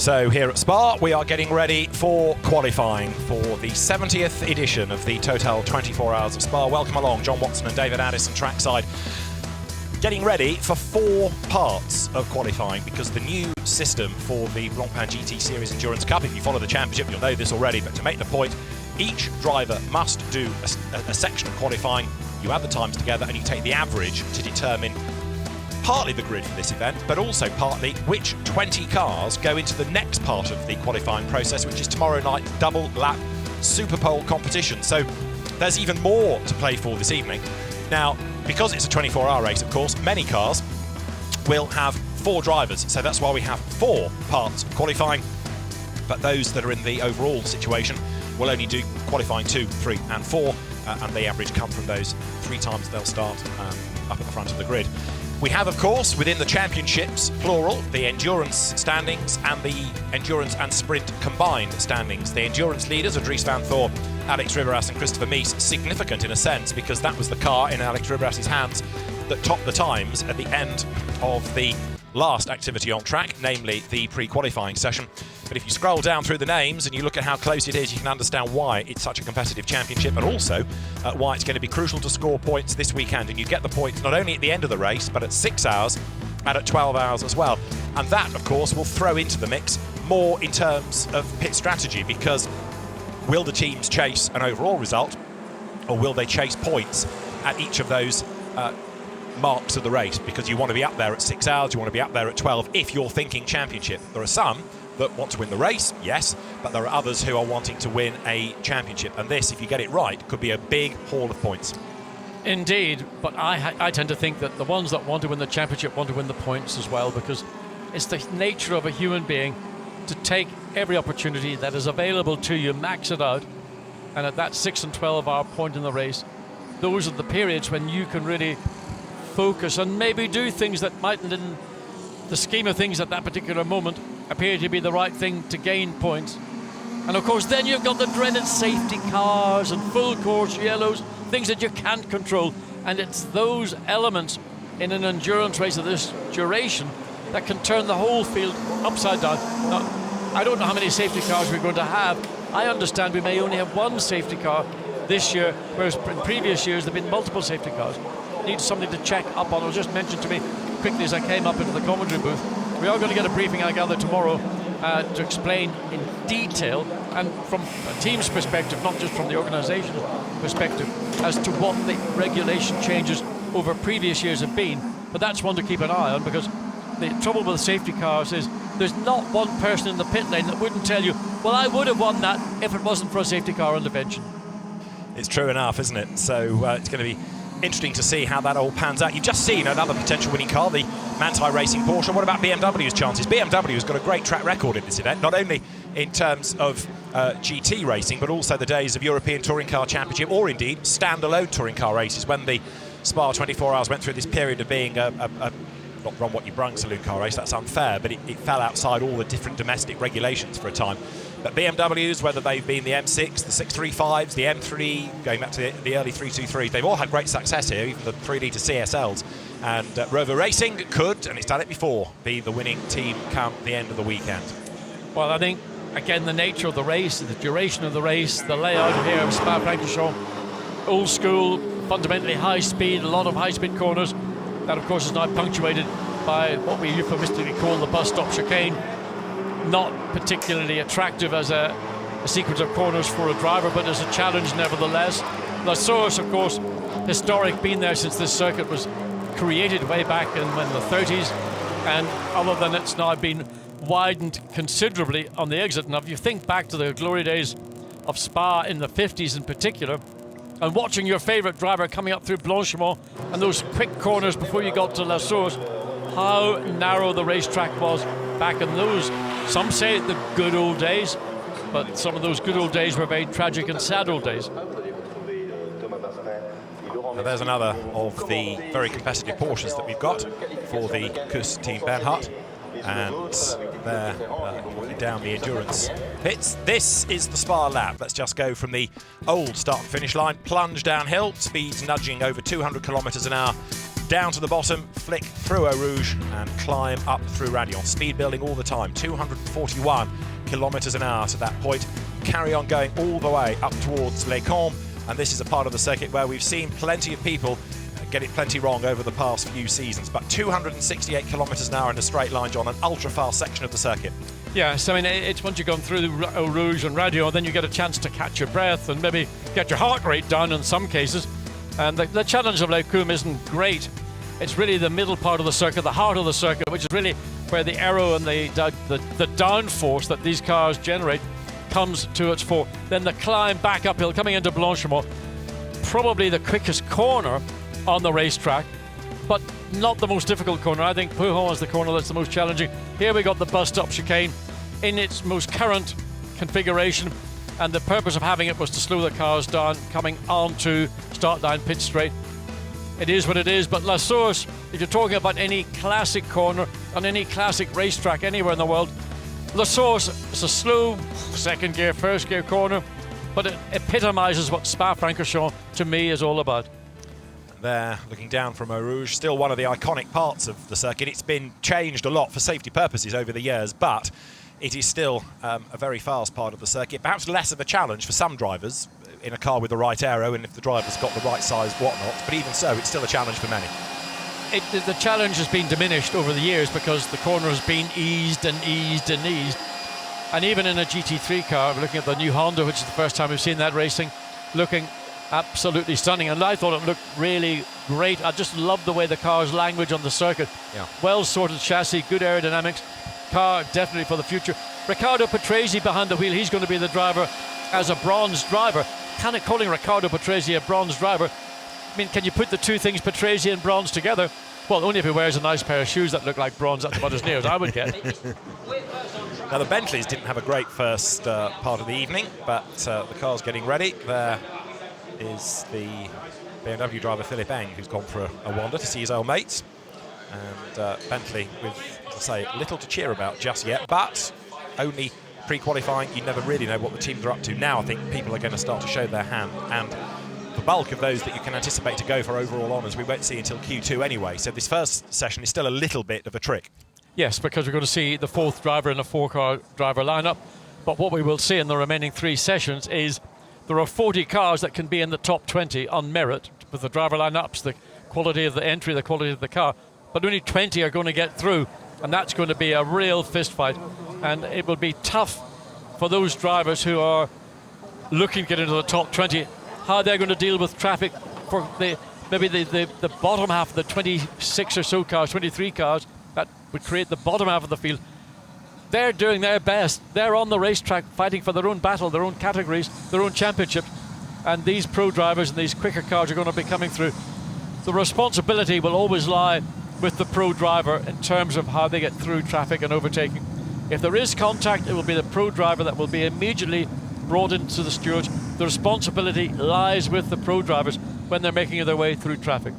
So here at Spa, we are getting ready for qualifying for the 70th edition of the Total 24 Hours of Spa. Welcome along, John Watson and David Addison trackside. Getting ready for 4 parts of qualifying because the new system for the Blancpain GT Series Endurance Cup, if you follow the championship, you'll know this already, but to make the point, each driver must do a section of qualifying. You add the times together and you take the average to determine partly the grid for this event, but also partly which 20 cars go into the next part of the qualifying process, which is tomorrow night double lap super pole competition. So there's even more to play for this evening. Now, because it's a 24-hour race, of course, many cars will have 4 drivers. So that's why we have 4 parts of qualifying. But those that are in the overall situation will only do qualifying 2, 3 and 4. And the average come from those 3 times they'll start up at the front of the grid. We have, of course, within the championships, plural, the endurance standings and the endurance and sprint combined standings. The endurance leaders are Dries van Thor, Alex Riberas and Christopher Mies, significant in a sense because that was the car in Alex Riberas' hands that topped the times at the end of the last activity on track, namely the pre-qualifying session. But if you scroll down through the names and you look at how close it is, you can understand why it's such a competitive championship, and also why it's going to be crucial to score points this weekend. And you get the points not only at the end of the race, but at 6 hours and at 12 hours as well. And that, of course, will throw into the mix more in terms of pit strategy, because will the teams chase an overall result, or will they chase points at each of those marks of the race? Because you want to be up there at 6 hours, you want to be up there at 12 if you're thinking championship. There are some that want to win the race, yes, but there are others who are wanting to win a championship. And this, if you get it right, could be a big haul of points. Indeed, but I tend to think that the ones that want to win the championship want to win the points as well, because it's the nature of a human being to take every opportunity that is available to you, max it out, and at that 6 and 12 hour point in the race, those are the periods when you can really focus and maybe do things that mightn't, in the scheme of things at that particular moment, appear to be the right thing to gain points. And of course then you've got the dreaded safety cars and full course yellows, things that you can't control, and it's those elements in an endurance race of this duration that can turn the whole field upside down. Now, I don't know how many safety cars we're going to have. I understand we may only have 1 safety car this year, whereas in previous years there have been multiple safety cars. Need something to check up on. It was just mentioned to me quickly as I came up into the commentary booth. We are going to get a briefing, I gather, tomorrow to explain in detail and from a team's perspective, not just from the organisation's perspective, as to what the regulation changes over previous years have been. But that's one to keep an eye on, because the trouble with safety cars is there's not one person in the pit lane that wouldn't tell you, well, I would have won that if it wasn't for a safety car intervention. It's true enough, isn't it? So it's going to be interesting to see how that all pans out. You've just seen another potential winning car, the Manthey Racing Porsche. What about BMW's chances? BMW has got a great track record in this event, not only in terms of GT racing, but also the days of European Touring Car Championship, or indeed standalone touring car races, when the Spa 24 Hours went through this period of being a not run what you brung saloon car race, that's unfair, but it fell outside all the different domestic regulations for a time. But BMWs, whether they've been the M6, the 635s, the M3, going back to the early 323s, they've all had great success here, even the 3-litre CSLs. And Rover Racing could, and it's done it before, be the winning team come the end of the weekend. Well, I think, again, the nature of the race, the duration of the race, the layout here of Spa-Francorchamps, old school, fundamentally high speed, a lot of high-speed corners. That, of course, is now punctuated by what we euphemistically call the bus stop chicane. Not particularly attractive as a sequence of corners for a driver, but as a challenge nevertheless. La Source, of course, historic, been there since this circuit was created way back in the 30s, and other than it's now been widened considerably on the exit. Now, if you think back to the glory days of Spa in the 50s in particular, and watching your favourite driver coming up through Blanchimont and those quick corners before you got to La Source, how narrow the racetrack was back in those, some say the good old days, but some of those good old days were very tragic and sad old days. Now there's another of the very competitive Porsches that we've got for the KUS Team Bernhardt, and they're down the endurance pits. This is the Spa lap. Let's just go from the old start finish line, plunge downhill, speeds nudging over 200 kilometres an hour down to the bottom, flick through Eau Rouge and climb up through Radion. Speed building all the time, 241 kilometers an hour to that point. Carry on going all the way up towards Les Combes, and this is a part of the circuit where we've seen plenty of people get it plenty wrong over the past few seasons. But 268 kilometers an hour in a straight line, John, an ultra-fast section of the circuit. Yes, I mean, it's once you've gone through Eau Rouge and Radion, then you get a chance to catch your breath and maybe get your heart rate down in some cases. And the challenge of Les Combes isn't great. It's really the middle part of the circuit, the heart of the circuit, which is really where the aero and the downforce that these cars generate comes to its fore. Then the climb back uphill, coming into Blanchimont, probably the quickest corner on the racetrack, but not the most difficult corner. I think Pouhon is the corner that's the most challenging. Here we got the bus-stop chicane in its most current configuration, and the purpose of having it was to slow the cars down coming onto start line pit straight. It is what it is, but La Source, if you're talking about any classic corner on any classic racetrack anywhere in the world, La Source is a slow second gear, first gear corner, but it epitomizes what Spa-Francorchamps to me is all about. There, looking down from Eau Rouge, still one of the iconic parts of the circuit. It's been changed a lot for safety purposes over the years, but it is still a very fast part of the circuit. Perhaps less of a challenge for some drivers in a car with the right aero, and if the driver's got the right size whatnot, but even so, it's still a challenge for many. The challenge has been diminished over the years because the corner has been eased and eased and eased. And even in a GT3 car, we're looking at the new Honda, which is the first time we've seen that racing, looking absolutely stunning, and I thought it looked really great. I just love the way the car's language on the circuit. Yeah. Well sorted chassis, good aerodynamics, car definitely for the future. Riccardo Patrese behind the wheel, he's going to be the driver as a bronze driver. Kind of calling Riccardo Patrese a bronze driver. I mean, can you put the two things, Patrese and bronze, together? Well, only if he wears a nice pair of shoes that look like bronze. That's about as near as I would get. Now, the Bentleys didn't have a great first part of the evening, but the car's getting ready. There is the BMW driver Philippe Eng, who's gone for a wander to see his old mates. And Bentley with, as I say, little to cheer about just yet, but only pre-qualifying. You never really know what the teams are up to. Now I think people are going to start to show their hand, and the bulk of those that you can anticipate to go for overall honours we won't see until Q2 anyway. So this first session is still a little bit of a trick. Yes, because we're going to see the fourth driver in a four-car driver lineup. But what we will see in the remaining three sessions is there are 40 cars that can be in the top 20 on merit with the driver lineups, the quality of the entry, the quality of the car. But only 20 are going to get through, and that's going to be a real fist fight. And it will be tough for those drivers who are looking to get into the top 20, how they're going to deal with traffic for maybe the bottom half of the 26 or so cars, 23 cars that would create the bottom half of the field. They're doing their best. They're on the racetrack fighting for their own battle, their own categories, their own championship. And these pro drivers and these quicker cars are going to be coming through. The responsibility will always lie with the pro driver in terms of how they get through traffic and overtaking. If there is contact, it will be the pro driver that will be immediately brought into the stewards. The responsibility lies with the pro drivers when they're making their way through traffic.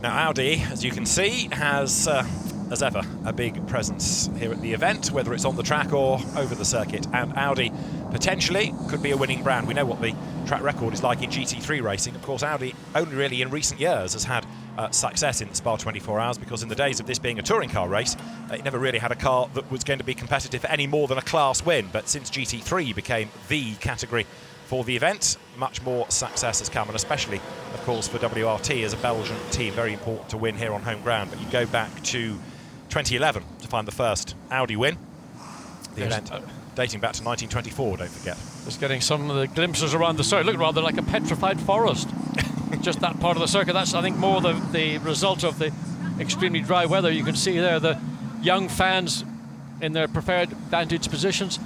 Now Audi, as you can see, has, as ever, a big presence here at the event, whether it's on the track or over the circuit. And Audi potentially could be a winning brand. We know what the track record is like in GT3 racing. Of course, Audi only really in recent years has had success in the Spa 24 Hours, because in the days of this being a touring car race, it never really had a car that was going to be competitive for any more than a class win. But since GT3 became the category for the event, much more success has come, and especially, of course, for WRT as a Belgian team, very important to win here on home ground. But you go back to 2011 to find the first Audi win. The event dating back to 1924, don't forget. Just getting some of the glimpses around the circuit. Look rather like a petrified forest. Just that part of the circuit. That's, I think, more the result of the extremely dry weather. You can see there the young fans in their preferred vantage positions,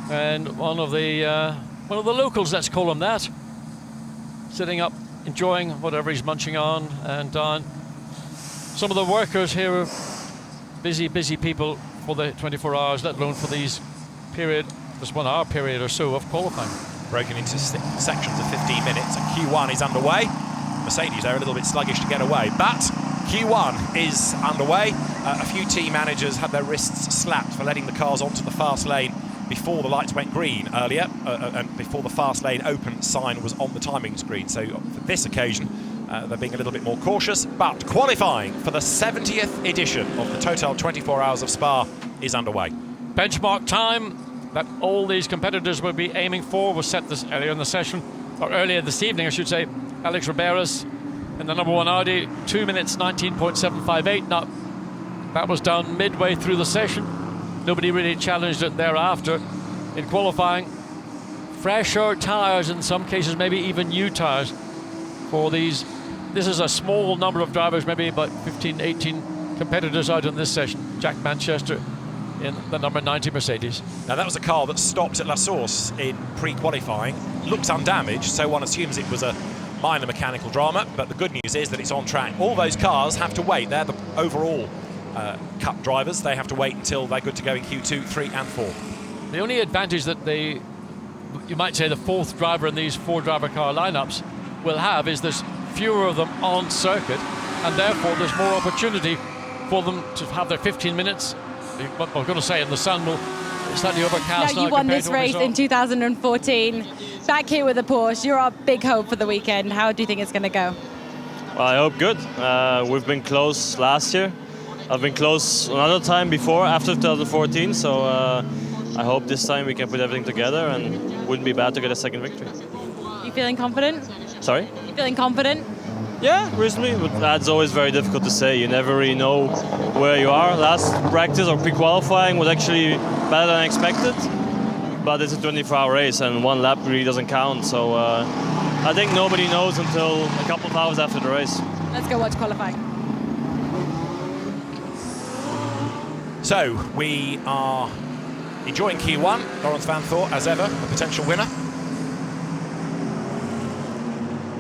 and one of the locals, let's call him that, sitting up enjoying whatever he's munching on. And some of the workers here are busy people for the 24 hours, let alone for these this 1 hour period or so of qualifying. Broken into sections of 15 minutes, and Q1 is underway. Mercedes are a little bit sluggish to get away, but Q1 is underway. A few team managers had their wrists slapped for letting the cars onto the fast lane before the lights went green earlier, and before the fast lane open sign was on the timing screen. So for this occasion, They're being a little bit more cautious, but qualifying for the 70th edition of the Total 24 Hours of Spa is underway. Benchmark time that all these competitors will be aiming for was set this earlier in the session, or earlier this evening, I should say. Alex Riberas in the number 1 Audi, 2 minutes 19.758. Now, that was done midway through the session. Nobody really challenged it thereafter. In qualifying, fresher tyres, in some cases maybe even new tyres for these. This is a small number of drivers, maybe about 15, 18 competitors out in this session. Jack Manchester in the number 90 Mercedes. Now that was a car that stopped at La Source in pre-qualifying. Looks undamaged, so one assumes it was a minor mechanical drama, but the good news is that it's on track. All those cars have to wait. They're the overall Cup drivers. They have to wait until they're good to go in Q2, 3 and 4. The only advantage that you might say the 4th driver in these 4-driver car lineups will have is there's fewer of them on circuit, and therefore there's more opportunity for them to have their 15 minutes. What I'm going to say in the sun will slightly overcast. Now you won this race in 2014. Back here with the Porsche, you're our big hope for the weekend. How do you think it's going to go? Well, I hope good. We've been close last year. I've been close another time before, after 2014. So I hope this time we can put everything together, and wouldn't be bad to get a second victory. You feeling confident? Sorry? You feeling confident? Yeah, reasonably, but that's always very difficult to say. You never really know where you are. Last practice or pre-qualifying was actually better than expected, but it's a 24-hour race and one lap really doesn't count. So I think nobody knows until a couple of hours after the race. Let's go watch qualifying. So we are enjoying Q1. Lawrence Van Thor, as ever, a potential winner.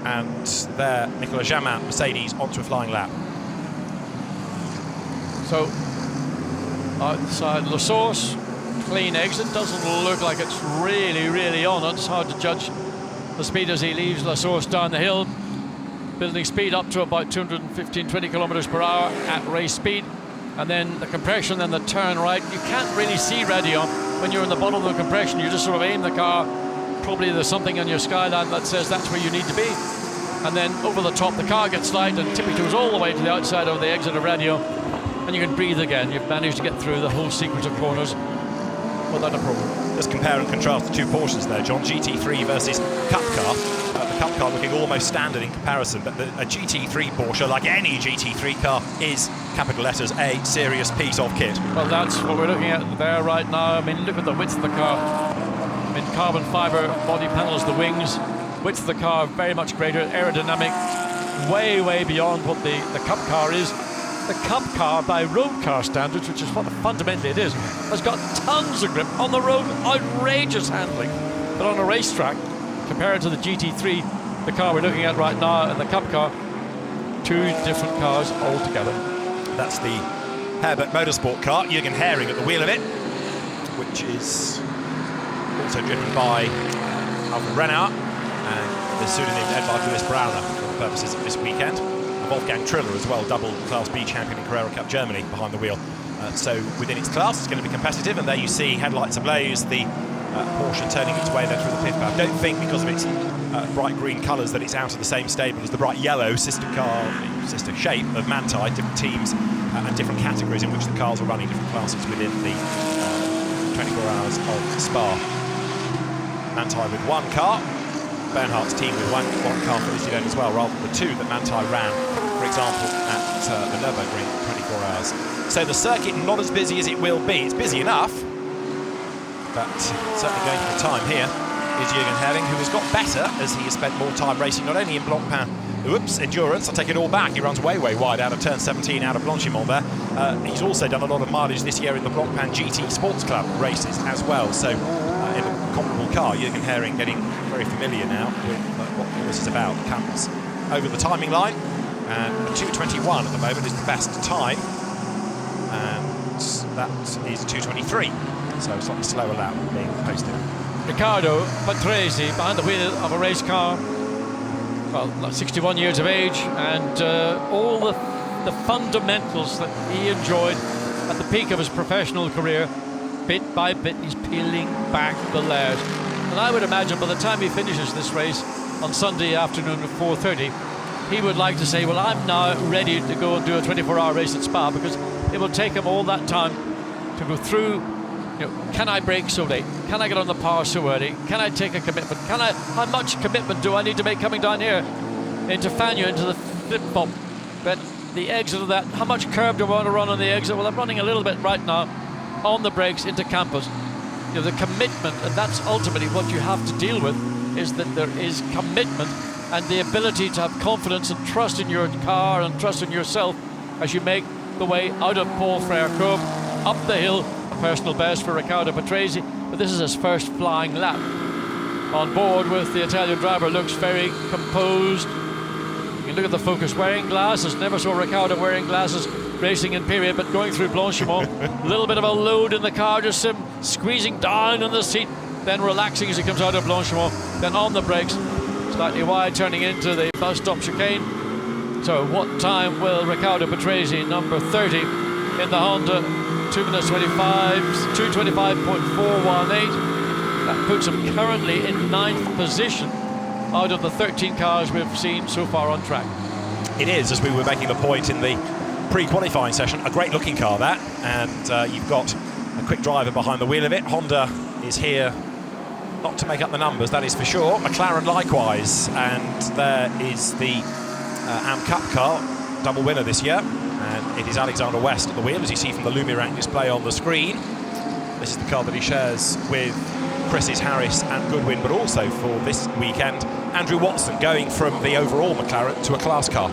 And there, Nicolas Jamin, Mercedes, onto a flying lap. So, outside La Source, clean exit. Doesn't look like it's really on it. It's hard to judge the speed as he leaves La Source down the hill. Building speed up to about 215, 20 kilometers per hour at race speed. And then the compression, then the turn right. You can't really see radio when you're in the bottom of the compression. You just sort of aim the car. Probably there's something on your skyline that says that's where you need to be. And then over the top, the car gets light and tippy-toes all the way to the outside of the exit of radio. And you can breathe again. You've managed to get through the whole sequence of corners without a problem. Just compare and contrast the two Porsches there, John. GT3 versus Cup car. The Cup car looking almost standard in comparison, but a GT3 Porsche, like any GT3 car, is, capital letters, a serious piece of kit. Well, that's what we're looking at there right now. I mean, look at the width of the car. I mean, carbon fiber body panels, the wings. Width of the car very much greater, aerodynamic, way beyond what the Cup car is. The Cup car, by road car standards, which is what fundamentally it is, has got tons of grip on the road, outrageous handling. But on a racetrack, compared to the GT3, the car we're looking at right now, and the Cup car, two different cars altogether. That's the Herbert Motorsport car, Jürgen Hering at the wheel of it, which is also driven by Alfred Renauer and the pseudonym Edvard Louis Brauner for the purposes of this weekend. Wolfgang Triller as well, double Class B champion in Carrera Cup Germany behind the wheel. So within its class, it's going to be competitive, and there you see headlights ablaze, the Porsche turning its way there through the pit path. Don't think because of its bright green colours that it's out of the same stable as the bright yellow sister shape of Manthey. Different teams and different categories in which the cars are running, different classes within the 24 hours of Spa. Manthey with one car, Bernhardt's team with one car for this event as well, rather than the two that Manthey ran, for example, at the Nürburgring 24 hours. So the circuit not as busy as it will be. It's busy enough, but certainly going for the time here is Jürgen Hering, who has got better as he has spent more time racing not only in Blancpain Endurance, I'll take it all back, he runs way wide out of turn 17 out of Blanchimont there. He's also done a lot of mileage this year in the Blancpain GT Sports Club races as well, so in a comparable car, Jürgen Hering getting very familiar now with what this is about. Comes over the timing line, and 2:21 at the moment is the best time, and that is 2:23, so a slightly slower lap being posted. Riccardo Patrese behind the wheel of a race car, well, 61 years of age, and all the fundamentals that he enjoyed at the peak of his professional career, bit by bit he's peeling back the layers. And I would imagine by the time he finishes this race on Sunday afternoon at 4:30, he would like to say, well, I'm now ready to go and do a 24-hour race at Spa, because it will take him all that time to go through. Can I brake so late? Can I get on the power so early? Can I take a commitment? How much commitment do I need to make coming down here into Fagno, into the flip-flop? But the exit of that, how much curb do I want to run on the exit? Well, I'm running a little bit right now on the brakes into Campos. The commitment, and that's ultimately what you have to deal with, is that there is commitment and the ability to have confidence and trust in your car and trust in yourself as you make the way out of Paul Frere Cove, up the hill. A personal best for Riccardo Patrese, but this is his first flying lap. On board with the Italian driver, looks very composed. You can look at the focus, wearing glasses. Never saw Riccardo wearing glasses racing in period, but going through Blanchimont, a little bit of a load in the car, just him squeezing down on the seat, then relaxing as he comes out of Blanchimont, then on the brakes, slightly wide, turning into the bus stop chicane. So what time will Riccardo Patrese, number 30, in the Honda, 2 minutes 25, 2:25.418. That puts him currently in 9th position out of the 13 cars we've seen so far on track. It is, as we were making the point in the pre-qualifying session, a great looking car that, and you've got a quick driver behind the wheel of it. Honda is here not to make up the numbers, that is for sure. McLaren likewise, and there is the Am Cup car, double winner this year, and it is Alexander West at the wheel, as you see from the Lumirank display on the screen. This is the car that he shares with Chris's Harris and Goodwin, but also for this weekend, Andrew Watson going from the overall McLaren to a class car.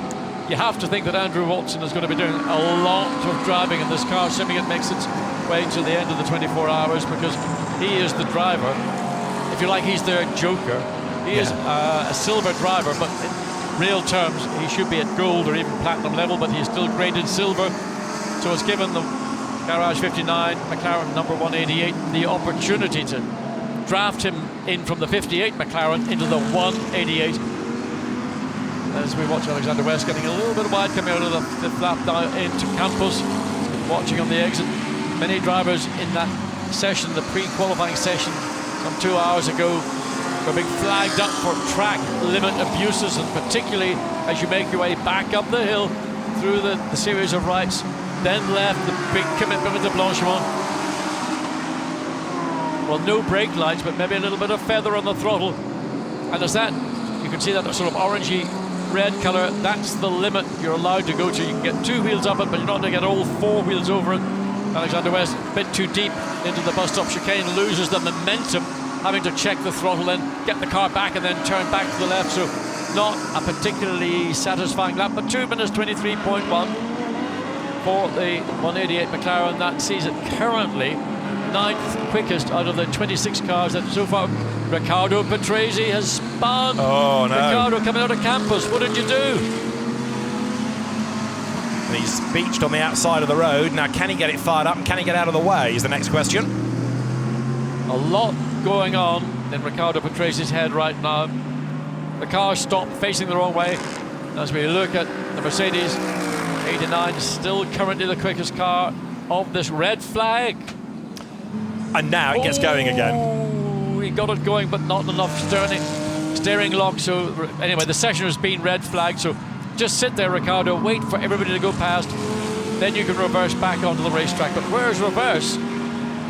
You have to think that Andrew Watson is going to be doing a lot of driving in this car, assuming it makes its way to the end of the 24 hours, because he is the driver. If you like, he's their joker. He is a silver driver, but in real terms, he should be at gold or even platinum level, but he's still graded silver. So it's given the Garage 59, McLaren number 188, the opportunity to draft him in from the 58 McLaren into the 188. As we watch Alexander West getting a little bit wide coming out of the flap down into Campos, watching on the exit. Many drivers in that session, the pre-qualifying session, some 2 hours ago, were being flagged up for track limit abuses, and particularly as you make your way back up the hill through the series of rights, then left, the big commitment with the Blanchimont. Well, no brake lights, but maybe a little bit of feather on the throttle. And as that, you can see that sort of orangey red colour, that's the limit you're allowed to go to. You can get 2 wheels up it, but you're not going to get all 4 wheels over it. Alexander West, a bit too deep into the bus stop chicane, loses the momentum, having to check the throttle, then get the car back and then turn back to the left. So not a particularly satisfying lap, but 2 minutes 23.1 for the 188 McLaren. That sees it currently 9th quickest out of the 26 cars that so far. Riccardo Patrese has spun. Oh no. Riccardo coming out of Campos, what did you do? And he's beached on the outside of the road. Now can he get it fired up and can he get out of the way is the next question. A lot going on in Riccardo Patrese's head right now. The car stopped facing the wrong way. As we look at the Mercedes 89, still currently the quickest car of this red flag. And now it gets going again. He got it going, but not enough steering lock. So anyway, the session has been red flag. So just sit there, Riccardo, wait for everybody to go past. Then you can reverse back onto the racetrack. But where's reverse?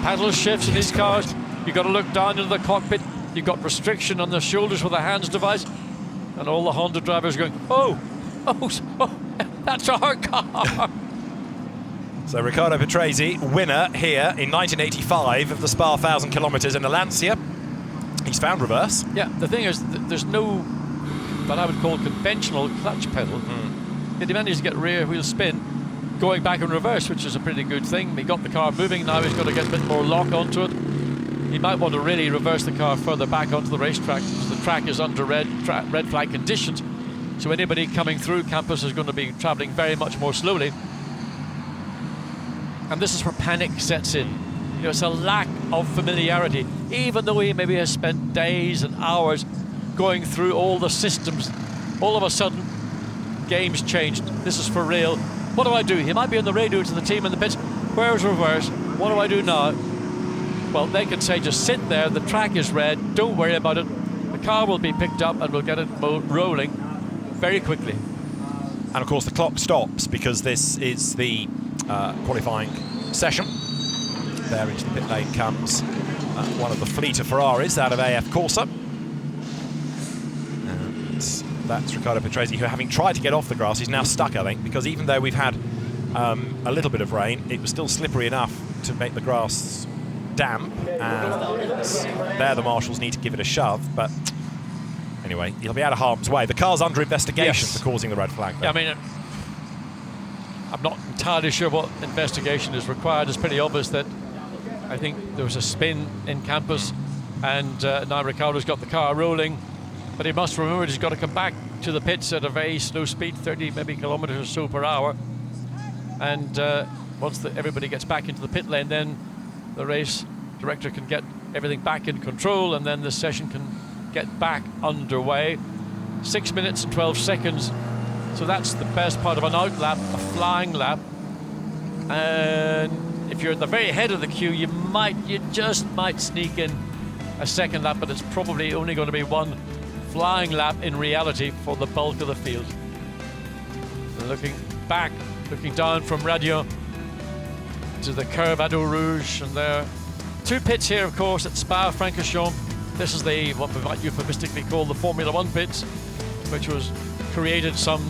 Paddle shifts in these cars. You've got to look down into the cockpit. You've got restriction on the shoulders with a hands device. And all the Honda drivers going, oh, that's our car. So Riccardo Patrese, winner here in 1985 of the Spa 1,000 kilometres in the Lancia. He's found reverse. Yeah, the thing is, there's no, what I would call conventional clutch pedal. Yet he managed to get rear wheel spin going back in reverse, which is a pretty good thing. He got the car moving, now he's got to get a bit more lock onto it. He might want to really reverse the car further back onto the racetrack, because the track is under red flag conditions. So anybody coming through Campos is going to be travelling very much more slowly. And this is where panic sets in. You know, it's a lack of familiarity. Even though he maybe has spent days and hours going through all the systems, all of a sudden, game's changed. This is for real. What do I do? He might be on the radio to the team in the pits. Where's reverse? What do I do now? Well, they can say, just sit there. The track is red. Don't worry about it. The car will be picked up and we'll get it rolling very quickly. And of course the clock stops because this is the qualifying session. There into the pit lane comes one of the fleet of Ferraris out of AF Corsa. And that's Riccardo Patrese, who, having tried to get off the grass, is now stuck, I think, because even though we've had a little bit of rain, it was still slippery enough to make the grass damp, and there the marshals need to give it a shove, but anyway, he'll be out of harm's way. The car's under investigation for causing the red flag. Yeah, I mean, I'm not entirely sure what investigation is required. It's pretty obvious that I think there was a spin in Campus, and now Riccardo's got the car rolling, but he must remember he's got to come back to the pits at a very slow speed, 30 maybe kilometers or so per hour, and once everybody gets back into the pit lane, then the race director can get everything back in control, and then the session can get back underway. 6 minutes and 12 seconds. So that's the best part of an out lap, a flying lap. And if you're at the very head of the queue, you just might sneak in a second lap, but it's probably only going to be one flying lap in reality for the bulk of the field. So looking back, looking down from Radio to the curve at Eau Rouge, and there are two pits here, of course, at Spa-Francorchamps. This is what we might euphemistically call the Formula One pits, which was created some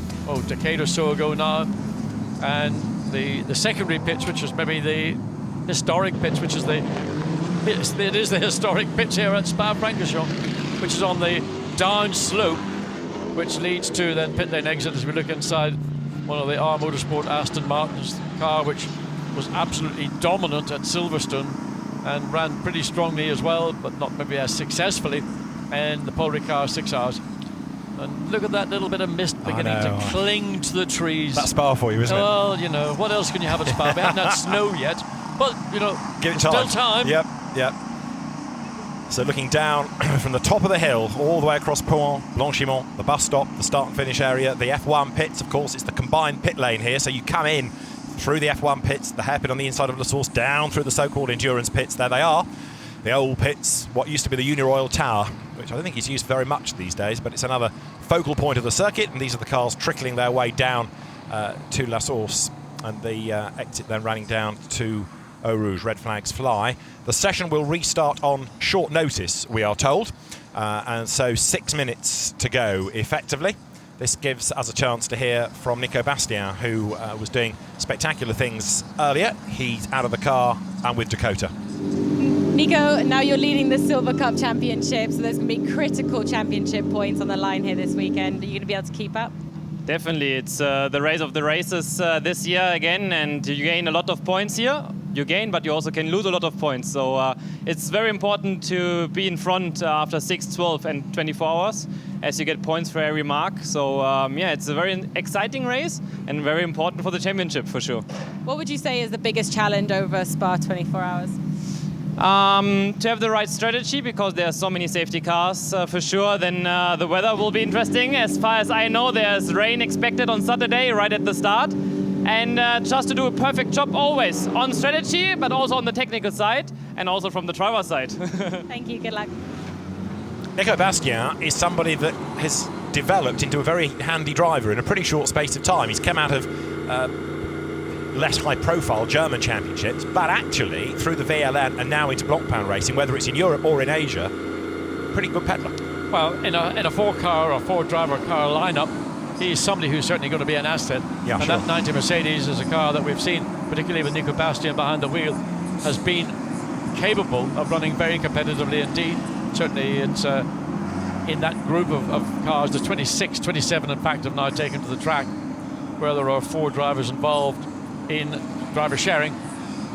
decade or so ago now, and the secondary pitch, which is maybe the historic pitch, which is the historic pitch here at Spa-Francorchamps, which is on the down slope, which leads to then pit lane exit as we look inside one of the R Motorsport Aston Martin's car, which was absolutely dominant at Silverstone and ran pretty strongly as well, but not maybe as successfully, in the Paul Ricard 6 hours. And look at that little bit of mist beginning to cling to the trees. That's Spa for you, isn't it? Well, you know, what else can you have at Spa? We haven't had snow yet, but, you know, give it time. Still time. Yep. So looking down from the top of the hill, all the way across Pont, Blanchimont, the bus stop, the start and finish area, the F1 pits, of course, it's the combined pit lane here, so you come in through the F1 pits, the hairpin on the inside of the source, down through the so-called endurance pits. There they are, the old pits, what used to be the Uniroyal Tower, which I don't think is used very much these days, but it's another focal point of the circuit, and these are the cars trickling their way down to La Source, and the exit then running down to Eau Rouge. Red flags fly. The session will restart on short notice, we are told, and so 6 minutes to go effectively. This gives us a chance to hear from Nico Bastien, who was doing spectacular things earlier. He's out of the car and with Dakota. Nico, now you're leading the Silver Cup Championship, so there's going to be critical championship points on the line here this weekend. Are you going to be able to keep up? Definitely. It's the race of the races this year again, and you gain a lot of points here. You gain, but you also can lose a lot of points. So it's very important to be in front after 6, 12 and 24 hours, as you get points for every mark. So yeah, it's a very exciting race and very important for the championship for sure. What would you say is the biggest challenge over Spa 24 hours? To have the right strategy, because there are so many safety cars for sure. Then the weather will be interesting. As far as I know, there's rain expected on Saturday right at the start. And just to do a perfect job always on strategy, but also on the technical side and also from the driver's side. Thank you, good luck. Nico Bastien is somebody that has developed into a very handy driver in a pretty short space of time. He's come out of less high-profile German championships, but actually through the VLN and now into Blancpain racing, whether it's in Europe or in Asia, pretty good peddler. Well, in a four-car or four-driver car lineup, he's somebody who's certainly going to be an asset. Yeah, and sure. that 90 Mercedes is a car that we've seen, particularly with Nico Bastien behind the wheel, has been capable of running very competitively indeed. Certainly it's in that group of cars, the 26, 27 in fact have now taken to the track, where there are 4 drivers involved in driver sharing.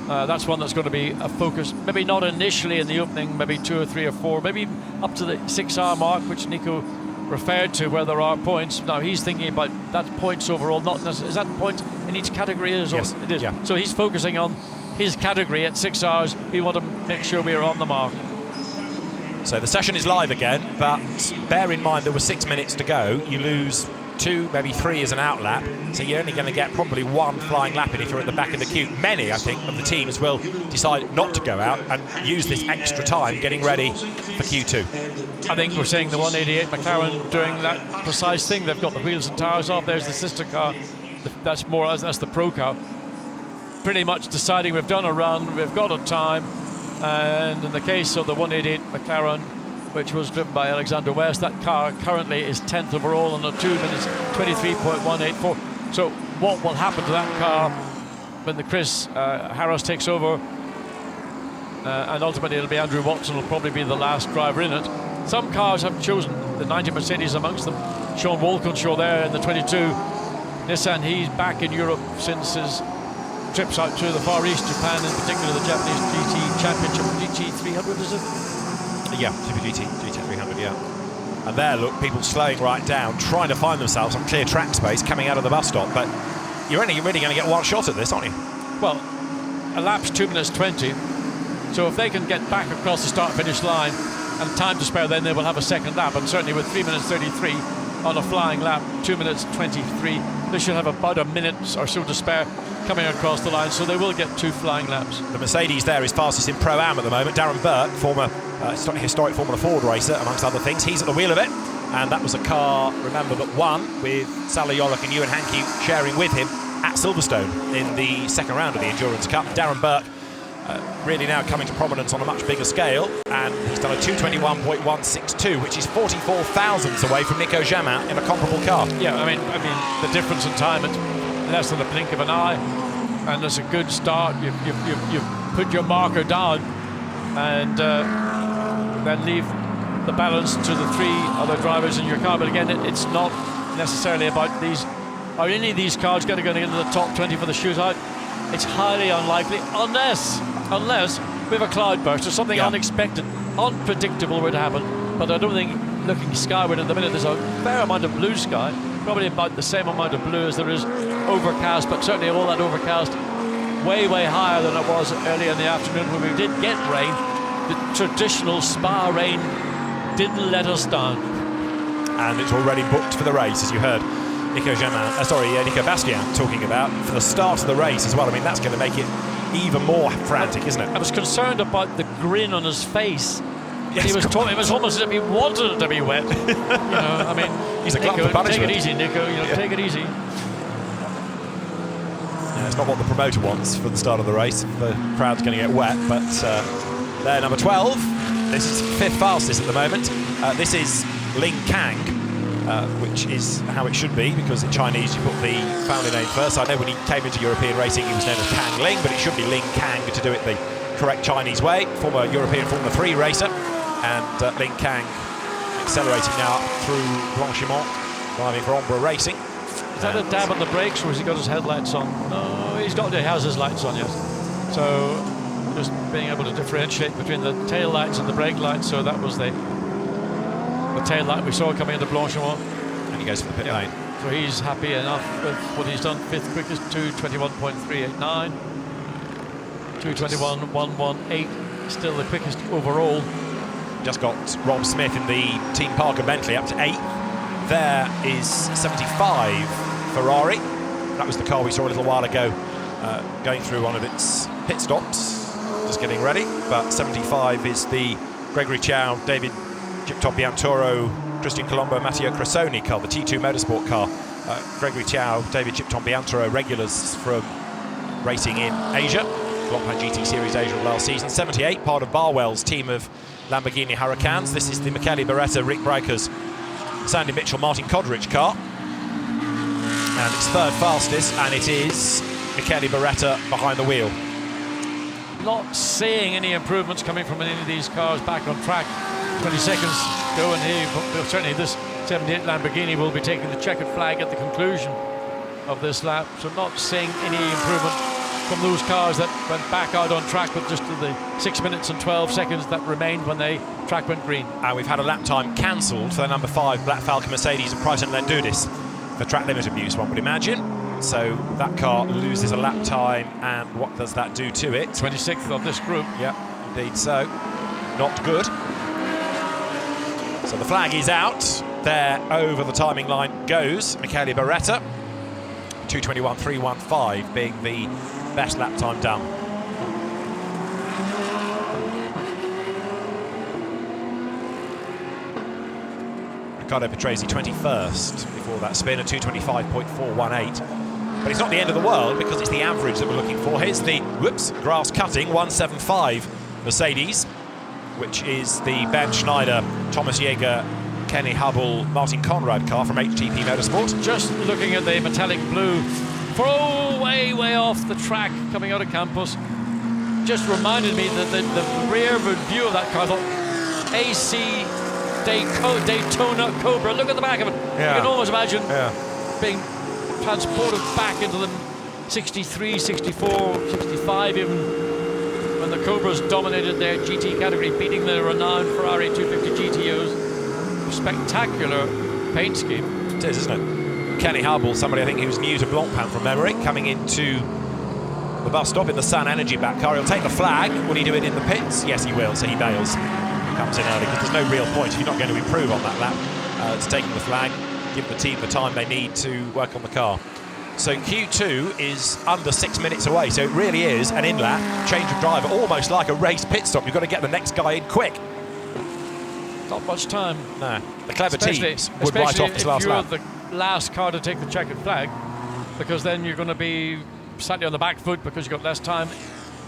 That's one that's going to be a focus, maybe not initially in the opening, maybe 2 or 3 or 4, maybe up to the 6-hour mark, which Nico referred to, where there are points. Now he's thinking about that points overall, not necessarily, is that point in each category? Yes, it is. yeah. So he's focusing on his category at 6 hours. We want to make sure we are on the mark. So the session is live again, but bear in mind there were 6 minutes to go. You lose 2, maybe 3 as an out lap, so you're only going to get probably 1 flying lap in if you're at the back of the queue. Many, I think, of the teams will decide not to go out and use this extra time getting ready for Q2. I think we're seeing the 188 McLaren doing that precise thing. They've got the wheels and tires off. There's the sister car. That's the pro car. Pretty much deciding we've done a run, we've got a time, and in the case of the 188 McLaren, which was driven by Alexander West, that car currently is 10th overall on a 2 minutes 23.184. So what will happen to that car when the Chris Harris takes over, and ultimately it'll be Andrew Watson will probably be the last driver in it. Some cars have chosen the 90 Mercedes amongst them. Sean Walkinshaw there in the 22 Nissan. He's back in Europe since his trips out to the Far East, Japan, in particular the Japanese GT Championship, GT300, is it? Yeah, Super GT300, yeah. And there, look, people slowing right down, trying to find themselves on clear track space coming out of the bus stop. But you're only really going to get one shot at this, aren't you? Well, a lap's 2 minutes 20. So if they can get back across the start-finish line and time to spare, then they will have a second lap. And certainly with 3 minutes 33 on a flying lap, 2 minutes 23, they should have about a minute or so to spare coming across the line, so they will get 2 flying laps. The Mercedes there is fastest in Pro-Am at the moment. Darren Burke, former historic Formula Ford racer, amongst other things. He's at the wheel of it, and that was a car, remember, that won with Sally Yorick and Ewan Hankey sharing with him at Silverstone in the second round of the Endurance Cup. Darren Burke really now coming to prominence on a much bigger scale, and he's done a 221.162, which is 44 thousandths away from Nico Jamin in a comparable car. Yeah, I mean the difference in time, it's less than a blink of an eye, and it's a good start. You've put your marker down, and then leave the balance to the 3 other drivers in your car. But again, it's not necessarily about these. Are any of these cars going to get into the top 20 for the shootout? It's highly unlikely, unless we have a cloudburst or something unexpected, unpredictable were to happen. But I don't think, looking skyward at the minute, there's a fair amount of blue sky, probably about the same amount of blue as there is overcast, but certainly all that overcast way higher than it was earlier in the afternoon when we did get rain. The traditional Spa rain didn't let us down. And it's already booked for the race, as you heard Nico Bastian talking about, for the start of the race as well. I mean, that's going to make it even more frantic, isn't it? I was concerned about the grin on his face. Yes, he was it was almost as if he wanted it to be wet. You know, I mean, he's a glutton for punishment. Take it easy, Nico. Take it easy. Yeah, it's not what the promoter wants for the start of the race. The crowd's going to get wet, but they're number 12. This is 5th fastest at the moment. This is Ling Kang, which is how it should be, because in Chinese you put the family name first. I know when he came into European racing he was known as Kang Ling, but it should be Ling Kang to do it the correct Chinese way. Former European Formula 3 racer, and Ling Kang accelerating now through Blanchimont, driving for Ombre Racing. Is that a dab on the brakes, or has he got his headlights on? No, he has his lights on, yes. So just being able to differentiate between the tail lights and the brake lights. So that was the tail light we saw coming into Blanchimont. And he goes for the pit lane. So he's happy enough with what he's done. 5th quickest, 2:21.389. 2:21.118, still the quickest overall. Just got Rob Smith in the Team Parker Bentley up to 8th. There is 75 Ferrari. That was the car we saw a little while ago going through one of its pit stops, just getting ready. But 75 is the Gregory Chow, David Chipton-Biantoro, Christian Colombo, Matteo Cressoni car, the T2 Motorsport car. Gregory Chow, David Chipton-Biantoro, regulars from racing in Asia, Blancpain GT Series Asia last season. 78, part of Barwell's team of Lamborghini Huracans. This is the Michele Beretta, Rick Breikers, Sandy Mitchell, Martin Kodrich car. And it's 3rd fastest, and it is Michele Beretta behind the wheel. Not seeing any improvements coming from any of these cars back on track. 20 seconds go, and here, certainly this 78 Lamborghini will be taking the checkered flag at the conclusion of this lap. So not seeing any improvement from those cars that went back out on track with just the 6 minutes and 12 seconds that remained when the track went green. And we've had a lap time cancelled for the number 5 Black Falcon Mercedes of Pryton Lendudis for track limit abuse, one would imagine. So that car loses a lap time, and what does that do to it? 26th of this group. Yeah, indeed so. Not good. So the flag is out. there over the timing line goes Michele Beretta. 2:21.315 being the best lap time done. Riccardo Patrese 21st before that spin at 2:25.418. But it's not the end of the world because it's the average that we're looking for. Here's the, grass cutting 175 Mercedes, which is the Ben Schneider, Thomas Jäger, Kenny Hubble, Martin Conrad car from HTP Motorsports. Just looking at the metallic blue, way off the track coming out of Campos, just reminded me that the rear view of that car, I thought, AC Daytona Cobra, look at the back of it. Yeah. You can almost imagine being transported back into the 63, 64, 65 even, when the Cobras dominated their GT category, beating the renowned Ferrari 250 GTOs. Spectacular paint scheme. It is, isn't it? Kenny Hubble, somebody I think who's new to Blancpain from memory, coming into the bus stop in the Sun Energy back car. He'll take the flag. Will he do it in the pits? Yes, he will. So he bails. Comes in early because there's no real point if you're not going to improve on that lap. It's taking the flag, give the team the time they need to work on the car. So Q2 is under 6 minutes away. So it really is an in-lap change of driver, almost like a race pit stop. You've got to get the next guy in quick. Not much time. No, the clever teams would write off this last lap. Especially if you're the last car to take the checkered flag, because then you're going to be slightly on the back foot because you've got less time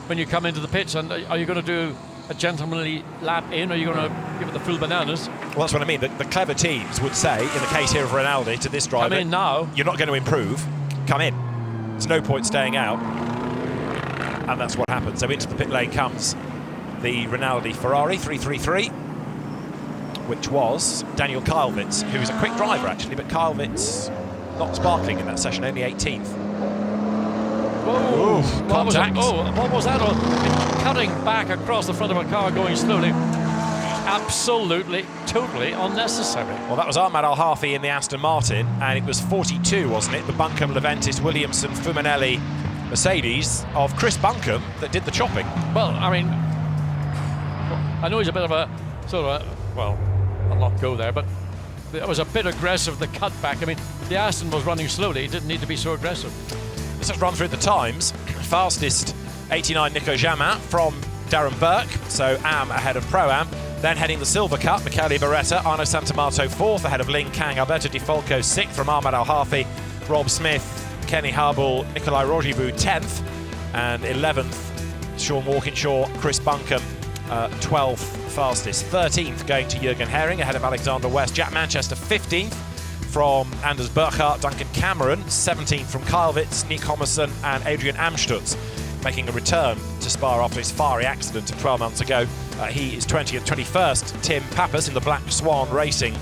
when you come into the pits. And are you going to do a gentlemanly lap in, or are you going to give it the full bananas? Well, that's what I mean. The clever teams would say, in the case here of Rinaldi, to this driver, come in now. You're not going to improve. Come in. There's no point staying out. And that's what happens. So into the pit lane comes the Rinaldi Ferrari 333. Which was Daniel Kylvitz, who is a quick driver actually, but Kylvitz not sparkling in that session, only 18th. Whoa, contact. What was that? Cutting back across the front of a car going slowly. Absolutely, totally unnecessary. Well, that was Ahmad Al-Hafi in the Aston Martin, and it was 42, wasn't it? The Buncombe, Leventis, Williamson, Fuminelli, Mercedes of Chris Buncombe that did the chopping. Well, I mean, I know he's a bit of a sort of a, well, I'll not go there, but it was a bit aggressive, the cutback. I mean, the Aston was running slowly. It didn't need to be so aggressive. Let's just run through the times. Fastest 89 Nico Jamin from Darren Burke, so Am ahead of Pro-Am. Then heading the Silver Cup, Michele Beretta, Arno Santamato 4th ahead of Ling Kang, Alberto Di Folco 6th from Ahmad Al-Hafi, Rob Smith, Kenny Hubble, Nikolai Rogibu 10th, and 11th Sean Walkinshaw, Chris Buncombe 12th fastest. 13th going to Jürgen Hering ahead of Alexander West. Jack Manchester 15th from Anders Burkhardt. Duncan Cameron 17th from Kylvitz, Nick Homerson and Adrian Amstutz making a return to Spa after his fiery accident 12 months ago. He is 20th. 21st Tim Pappas in the Black Swan Racing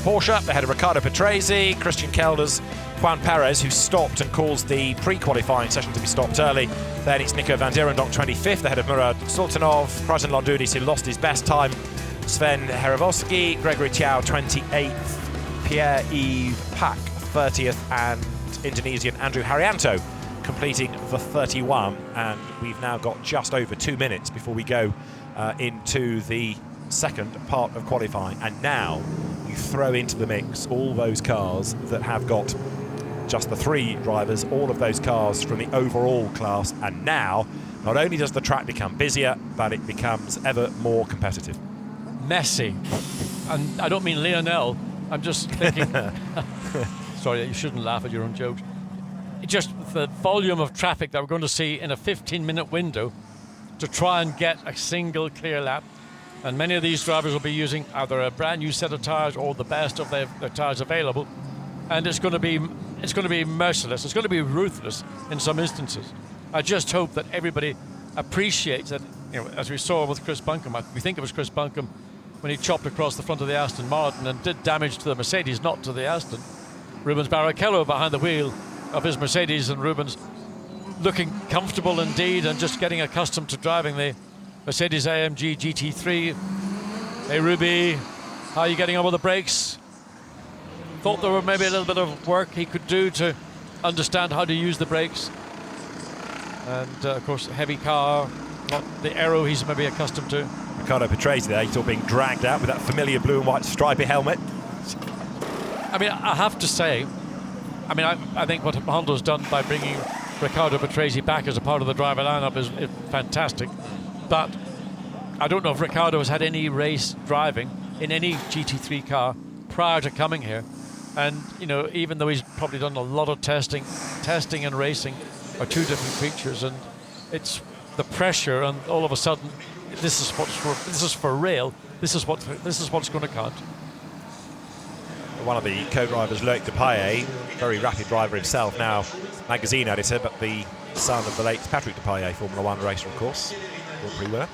Porsche ahead of Riccardo Patrese, Christian Kelders, Juan Perez, who stopped and caused the pre-qualifying session to be stopped early. Then it's Nico van Dierendonck 25th ahead of Murad Sultanov, Krasen Londudis, who lost his best time, Sven Heravoski, Gregory Tiao 28th, Pierre-Yves Pack 30th, and Indonesian Andrew Haryanto completing the 31. And we've now got just over 2 minutes before we go into the second part of qualifying. And now you throw into the mix all those cars that have got just the 3 drivers, all of those cars from the overall class, and now not only does the track become busier, but it becomes ever more competitive. Messy. And I don't mean Lionel, I'm just thinking, sorry, you shouldn't laugh at your own jokes. Just the volume of traffic that we're going to see in a 15-minute window to try and get a single clear lap. And many of these drivers will be using either a brand new set of tyres or the best of their tyres available. And it's going to be merciless. It's going to be ruthless in some instances. I just hope that everybody appreciates that, you know, as we saw with Chris Buncombe. We think it was Chris Buncombe when he chopped across the front of the Aston Martin and did damage to the Mercedes, not to the Aston. Rubens Barrichello behind the wheel of his Mercedes, and Rubens looking comfortable indeed and just getting accustomed to driving the Mercedes AMG GT3. Hey Ruby, how are you getting on with the brakes? Thought there were maybe a little bit of work he could do to understand how to use the brakes. And of course, a heavy car, not the aero he's maybe accustomed to. Riccardo Patrese there, he's all being dragged out with that familiar blue and white stripy helmet. I mean, I have to say, I think what Honda's done by bringing Riccardo Patrese back as a part of the driver lineup is fantastic. But I don't know if Riccardo has had any race driving in any GT3 car prior to coming here. And, you know, even though he's probably done a lot of testing and racing are two different creatures, and it's the pressure, and all of a sudden, this is for real. This is what's going to count. One of the co-drivers, Loic Depailler, very rapid driver himself, now magazine editor, but the son of the late Patrick Depailler, Formula One racer, of course, Grand Prix winner.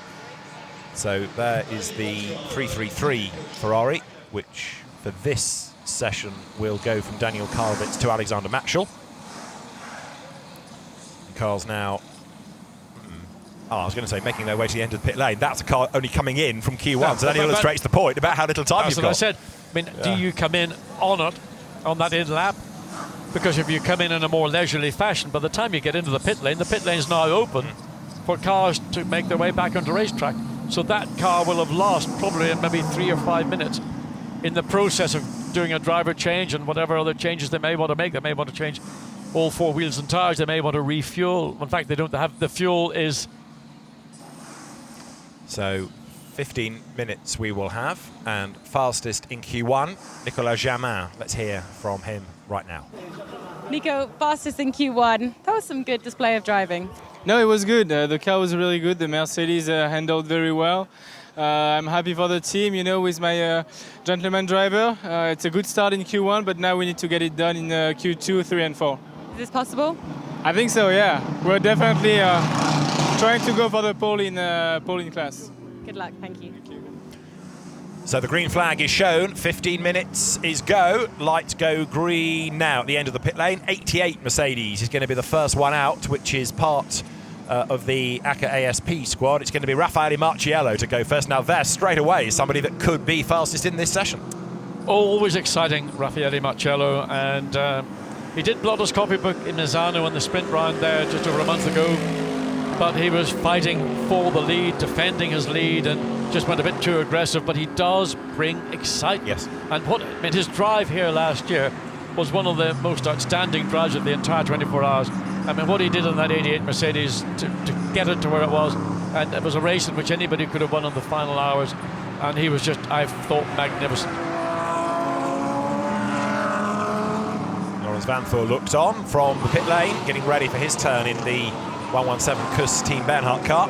So there is the 333 Ferrari, which for this session will go from Daniel Karlovitz to Alexander Matschel. Cars now, I was going to say making their way to the end of the pit lane. That's a car only coming in from Q1, yeah, so that illustrates the point about how little time you've got. That's what I said. I mean, do you come in on that in lap? Because if you come in a more leisurely fashion, by the time you get into the pit lane's now open for cars to make their way back onto the racetrack. So that car will have lost probably maybe 3 or 5 minutes in the process of doing a driver change and whatever other changes they may want to make. They may want to change all 4 wheels and tires. They may want to refuel. In fact, they don't have the fuel is. So 15 minutes we will have, and fastest in Q1, Nicolas Jamin. Let's hear from him right now. Nico, fastest in Q1. That was some good display of driving. No, it was good. The car was really good. The Mercedes handled very well. I'm happy for the team, you know, with my gentleman driver. It's a good start in Q1, but now we need to get it done in Q2, 3 and 4. Is this possible? I think so, yeah. We're definitely trying to go for the pole in class. Good luck, thank you. So the green flag is shown, 15 minutes is go, lights go green now at the end of the pit lane. 88 Mercedes is going to be the first one out, which is part of the ACA ASP squad. It's going to be Raffaele Marciello to go first. Now there, straight away, somebody that could be fastest in this session. Always exciting, Raffaele Marciello, and he did blot his copybook in Misano in the sprint round there just over a month ago, but he was fighting for the lead, defending his lead, and just went a bit too aggressive, but he does bring excitement. Yes. And his drive here last year was one of the most outstanding drives of the entire 24 hours. I mean, what he did on that 88 Mercedes to get it to where it was, and it was a race in which anybody could have won in the final hours, and he was just, I thought, magnificent. Lawrence Vanthor looks on from the pit lane, getting ready for his turn in the 117 Kuss Team Bernhardt car.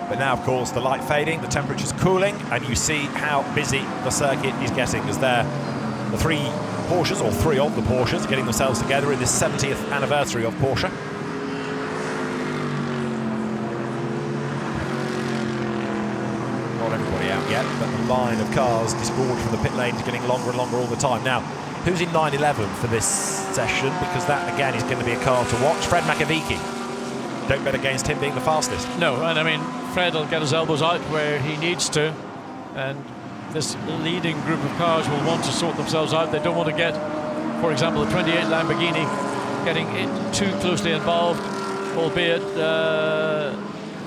But now, of course, the light fading, the temperature's cooling, and you see how busy the circuit is getting as the 3 Porsches, or 3 of the Porsches, are getting themselves together in this 70th anniversary of Porsche. Not everybody out yet, but the line of cars disgorged from the pit lane is getting longer and longer all the time. Now, who's in 911 for this session? Because that, again, is going to be a car to watch. Fred Makowiecki. Don't bet against him being the fastest. No, and I mean, Fred will get his elbows out where he needs to, and this leading group of cars will want to sort themselves out. They don't want to get, for example, the 28 Lamborghini getting too closely involved, albeit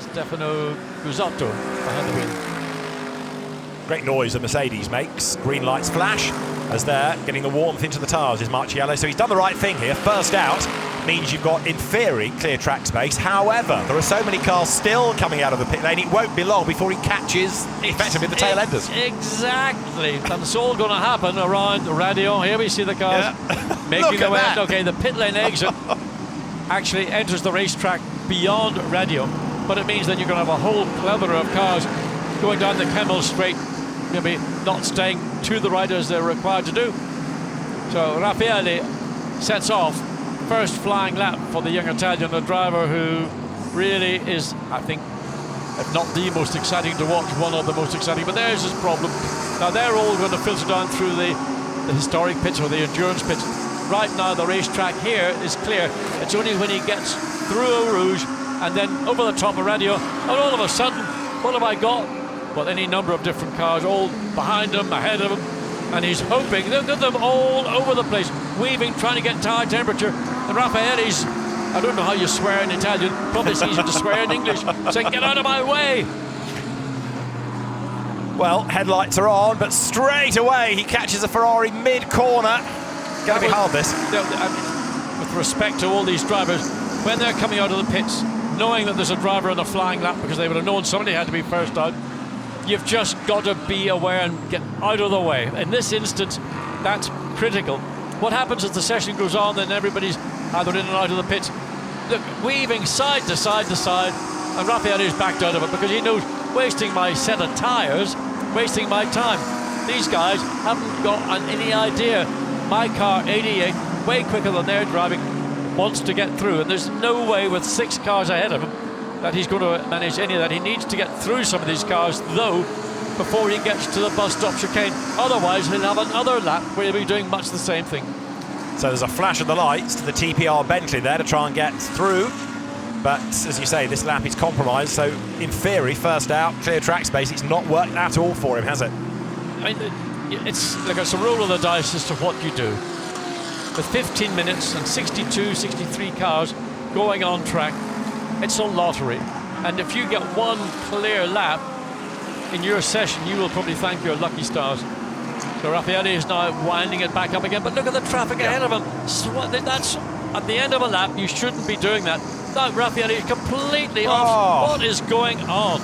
Stefano Guzzotto behind the wheel. Great noise the Mercedes makes. Green lights flash as they're getting the warmth into the tires is Marciello. So he's done the right thing here. First out means you've got, in theory, clear track space. However, there are so many cars still coming out of the pit lane, it won't be long before he catches effectively the tail enders. Exactly. And it's all going to happen around the radio. Here we see the cars making their way. Okay, the pit lane exit actually enters the racetrack beyond radio, but it means that you're going to have a whole plethora of cars going down the Kemmel Straight, maybe not staying to the right as they're required to do. So Raffaele sets off. First flying lap for the young Italian, a driver who really is, I think, if not the most exciting to watch, one of the most exciting, but there's his problem. Now they're all going to filter down through the historic pits or the endurance pits. Right now the racetrack here is clear. It's only when he gets through Eau Rouge and then over the top of radio, and all of a sudden, what have I got? Well, any number of different cars, all behind him, ahead of him, and he's hoping. Look at them all over the place, weaving, trying to get tire temperature. And Raffaele's, I don't know how you swear in Italian, probably it's easier to swear in English, saying, get out of my way. Well, headlights are on, but straight away he catches a Ferrari mid-corner. Going to be hard, this. With respect to all these drivers, when they're coming out of the pits, knowing that there's a driver on a flying lap because they would have known somebody had to be first out, you've just got to be aware and get out of the way. In this instance, that's critical. What happens as the session goes on, then everybody's either in and out of the pits. Look, weaving side to side to side, and Raffaelli's backed out of it because he knows wasting my set of tyres, wasting my time. These guys haven't got any idea. My car, 88, way quicker than they're driving, wants to get through, and there's no way with 6 cars ahead of him that he's going to manage any of that. He needs to get through some of these cars, though, before he gets to the bus stop chicane. Otherwise, he'll have another lap where he'll be doing much the same thing. So there's a flash of the lights to the TPR Bentley there to try and get through. But as you say, this lap is compromised. So in theory, first out, clear track space. It's not worked at all for him, has it? I mean, it's a roll of the dice as to what you do. With 15 minutes and 62, 63 cars going on track, it's a lottery. And if you get one clear lap in your session, you will probably thank your lucky stars. So Raffaelli is now winding it back up again, but look at the traffic ahead of him. That's at the end of a lap. You shouldn't be doing that. Now Raffaelli is completely off. What is going on?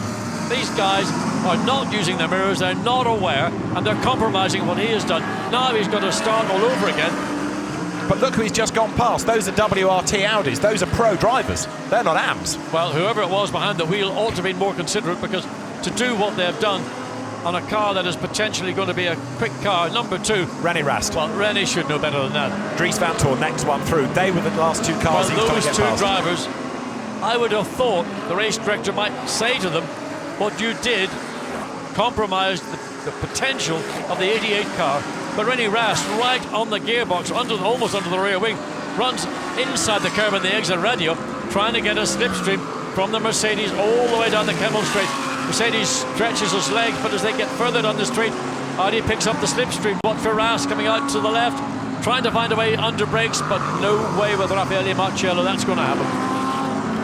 These guys are not using their mirrors, they're not aware, and they're compromising what he has done. Now he's got to start all over again. But look who he's just gone past. Those are WRT Audis. Those are pro drivers. They're not AMs. Well, whoever it was behind the wheel ought to be more considerate, because to do what they've done on a car that is potentially going to be a quick car, number 2. René Rast. Well, René should know better than that. Dries Van Toor, next one through. They were the last 2 cars he was trying to get those 2 past. drivers, I would have thought the race director might say to them, what you did compromised the potential of the 88 car. But René Rast, right on the gearbox, almost under the rear wing, runs inside the curb in the exit radio, trying to get a slipstream from the Mercedes all the way down the Kemmel Straight. Mercedes stretches his legs, but as they get further down the straight, Audi picks up the slipstream. What for Rast coming out to the left, trying to find a way under brakes, but no way with Raffaele Marciello that's going to happen.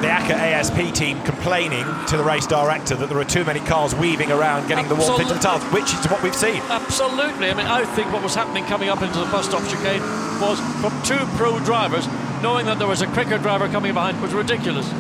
The ACA ASP team complaining to the race director that there are too many cars weaving around, getting the warmth into the tyres, which is what we've seen. Absolutely. I mean, I think what was happening coming up into the bus stop chicane was from 2 pro drivers, knowing that there was a quicker driver coming behind, was ridiculous.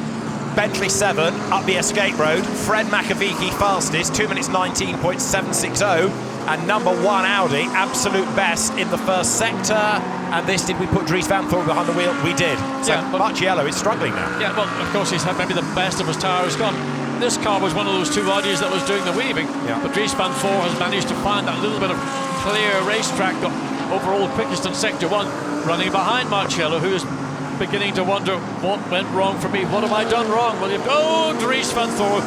Bentley 7 up the escape road. Fred Makovici fastest, 2 minutes 19.760. And number 1 Audi, absolute best in the first sector. And this, did we put Dries Van Toor behind the wheel? We did. So yeah, Marciello is struggling now. Yeah, well, of course, he's had maybe the best of his tyres gone. This car was one of those 2 Audis that was doing the weaving. Yeah. But Dries Van Toor has managed to find that little bit of clear racetrack overall quickest in sector 1, running behind Marciello, who is beginning to wonder what went wrong for me. What have I done wrong? Well, you've Dries Van Toor,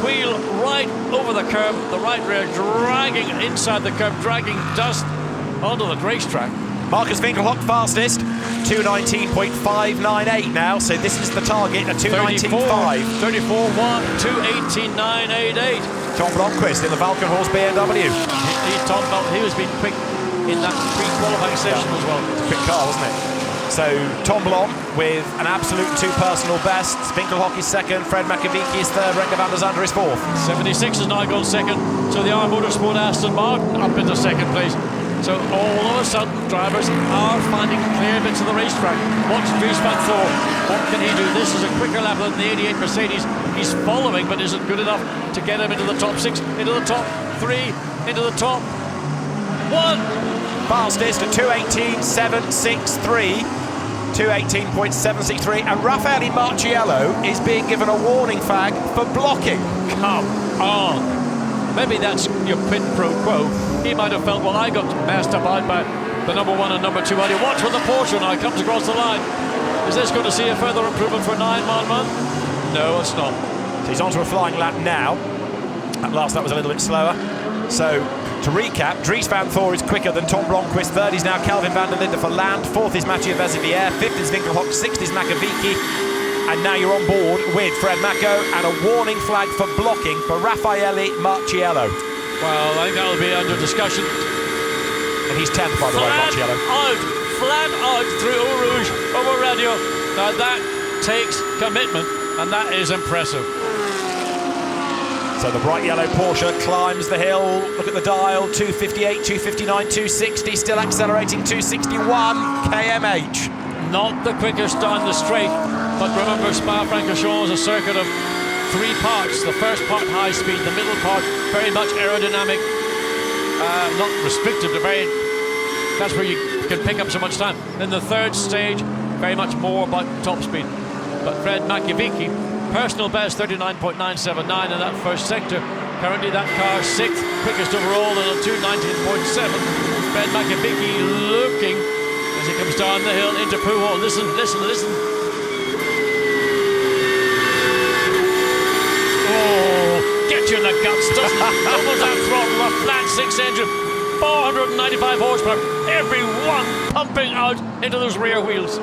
wheel right over the curb, the right rear dragging inside the curb, dragging dust onto the racetrack. Marcus Winkelhock fastest, 219.598 now, so this is the target, a 219.5. 34.1, 218.988. Tom Blomqvist in the Valkenhorst BMW. He was being quick in that pre-qualifying session as well. It's a quick car, wasn't it? So Tom Blom with an absolute 2 personal bests. Winkelhock is 2nd, Fred Makovici is 3rd, Renger van der Zande is 4th. 76 has now gone 2nd, so the R Motorsport Aston Martin up into 2nd place. So all of a sudden, drivers are finding clear bits of the racetrack. Watch Dries Van Toor. What can he do? This is a quicker lap than the 88 Mercedes. He's following, but isn't good enough to get him into the top 6, into the top 3, into the top 1. Fastest at 218.763. 218.763. And Raffaele Marciello is being given a warning flag for blocking. Come on. Maybe that's your quid pro quo. He might have felt, well, I got messed up out by the number 1 and number 2 Audi. Watch when the Porsche now comes across the line. Is this going to see a further improvement for 911? No, it's not. So he's onto a flying lap now. At last, that was a little bit slower. So, to recap, Dries Van Toor is quicker than Tom Blomqvist. 3rd is now Calvin van der Linde for Land. 4th is Mathieu Vezivier. 5th is Winkelhock. 6th is Makovici. And now you're on board with Fred Mako and a warning flag for blocking for Raffaele Marciello. Well, I think that'll be under discussion. And he's 10th, by the way, Marciello. Flat out through Eau Rouge over radio. Now that takes commitment, and that is impressive. So So the bright yellow Porsche climbs the hill. Look at the dial, 258, 259, 260, still accelerating, 261 km/h. Not the quickest down the straight, but remember Spa-Francorchamps is a circuit of 3 parts. The first part high speed, the middle part very much aerodynamic, not restrictive, that's where you can pick up so much time. Then the third stage, very much more about top speed. But Fred Makiewicz, personal best 39.979 in that first sector. Currently that car 6th, quickest overall in a 219.7. Fred Makiewicz looking as he comes down the hill into Puhol. Listen. Oh, get you in the guts, doesn't it? Almost that throttle, a flat 6 engine, 495 horsepower, every one pumping out into those rear wheels.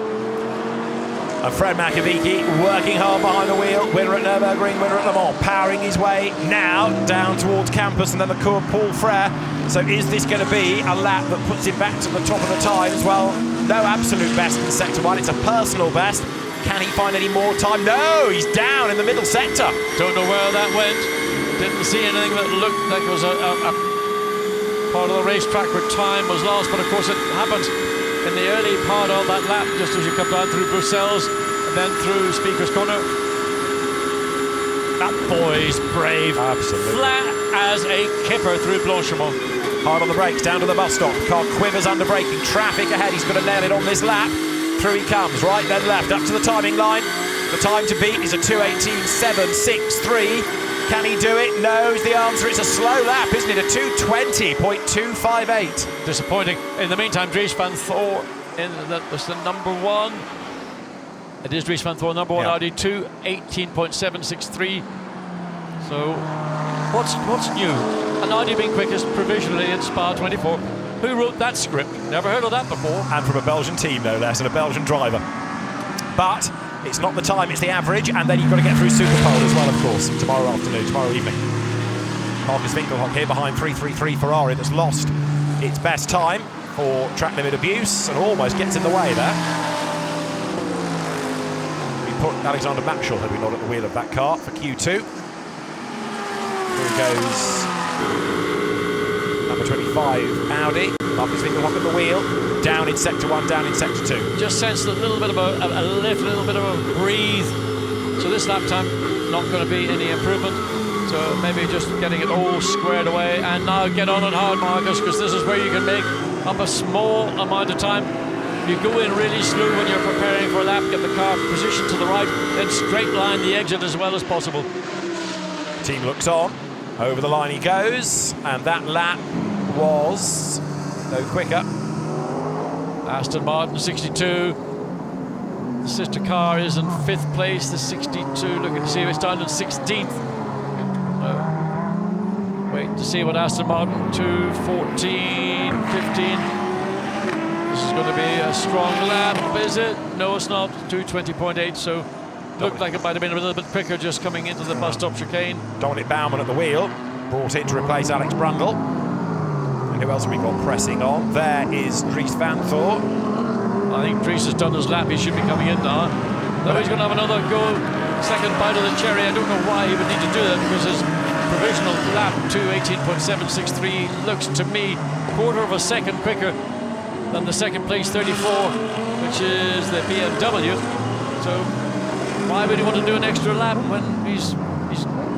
And Fred Makiewicz working hard behind the wheel, winner at Nürburgring, winner at Le Mans, powering his way now down towards campus and then the Cours Paul Frere. So is this going to be a lap that puts him back to the top of the times? Well, no absolute best in sector 1, it's a personal best. Can he find any more time? No, he's down in the middle sector. Don't know where that went. Didn't see anything that looked like it was a part of the racetrack where time was lost, but of course it happens in the early part of that lap, just as you come down through Bruxelles and then through Speaker's Corner. That boy's brave. Absolutely. Flat as a kipper through Blanchimont. Hard on the brakes, down to the bus stop. Car quivers under braking. Traffic ahead. He's got to nail it on this lap. Through he comes, right then left, up to the timing line. The time to beat is a 2:18.763. Can he do it? No, is the answer. It's a slow lap, isn't it? A 2:20.258. Disappointing. In the meantime, Dries van Thor, that's the number 1. It is Dries van Thor, number 1, Audi 2, 18.763. So, what's new? An Audi being quickest provisionally in Spa 24. Who wrote that script? Never heard of that before. And from a Belgian team, no less, and a Belgian driver. But it's not the time, it's the average, and then you've got to get through Superpole as well, of course, tomorrow afternoon, tomorrow evening. Marcus Winkelhock here behind 333 Ferrari that's lost its best time for track limit abuse and almost gets in the way there. We put Alexander Matschel, had we not, at the wheel of that car for Q2. Here he goes. Number 25 Audi, Marcus Winkelhock at the wheel, down in sector 1, down in sector 2. Just sensed a little bit of a lift, a little bit of a breathe. So this lap time, not going to be any improvement. So maybe just getting it all squared away. And now get on it hard, Marcus, because this is where you can make up a small amount of time. You go in really slow when you're preparing for a lap, get the car positioned to the right, then straight line the exit as well as possible. Team looks on. Over the line he goes, and that lap was no quicker. Aston Martin 62. The sister car is in 5th place, the 62. Looking to see if it's down in 16th. Wait to see what Aston Martin 2:14.15. This is going to be a strong lap, is it? No, it's not. 2:20.8. So looked like it might have been a little bit quicker just coming into the bus stop chicane. Dominic Baumann at the wheel, brought in to replace Alex Brundle. And who else have we got pressing on? There is Dries van Thor. I think Dries has done his lap. He should be coming in now. Though he's going to have another go, second bite of the cherry. I don't know why he would need to do that, because his provisional lap 2:18.763 looks to me quarter of a second quicker than the second place 34, which is the BMW. So why would he want to do an extra lap when he's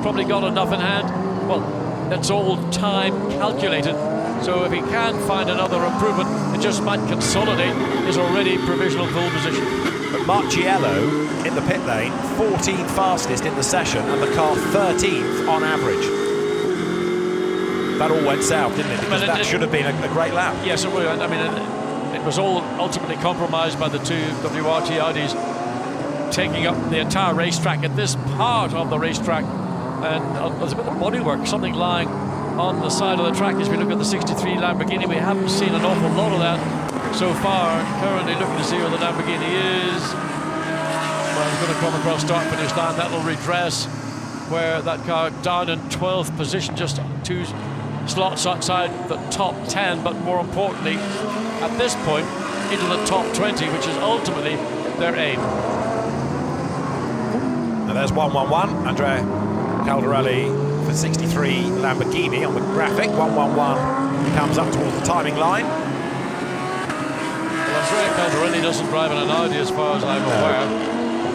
probably got enough in hand? Well, that's all time calculated. So if he can find another improvement, it just might consolidate his already provisional pole position. But Marciello in the pit lane, 14th fastest in the session, and the car 13th on average. That all went south, didn't it? Because that should have been a great lap. Yes, it would. I mean, it was all ultimately compromised by the two WRT Audis taking up the entire racetrack at this part of the racetrack. And there's a bit of bodywork, something lying on the side of the track as we look at the 63 Lamborghini. We haven't seen an awful lot of that so far. Currently looking to see where the Lamborghini is. Well, he's going to come across start-finish line. That'll redress where that car down in 12th position, just 2 slots outside the top 10, but more importantly, at this point, into the top 20, which is ultimately their aim. And there's 111, Andrea Caldarelli for 63 Lamborghini on the graphic. 111 comes up towards the timing line. Well, Andrea Calderelli doesn't drive in an Audi as far as I'm aware.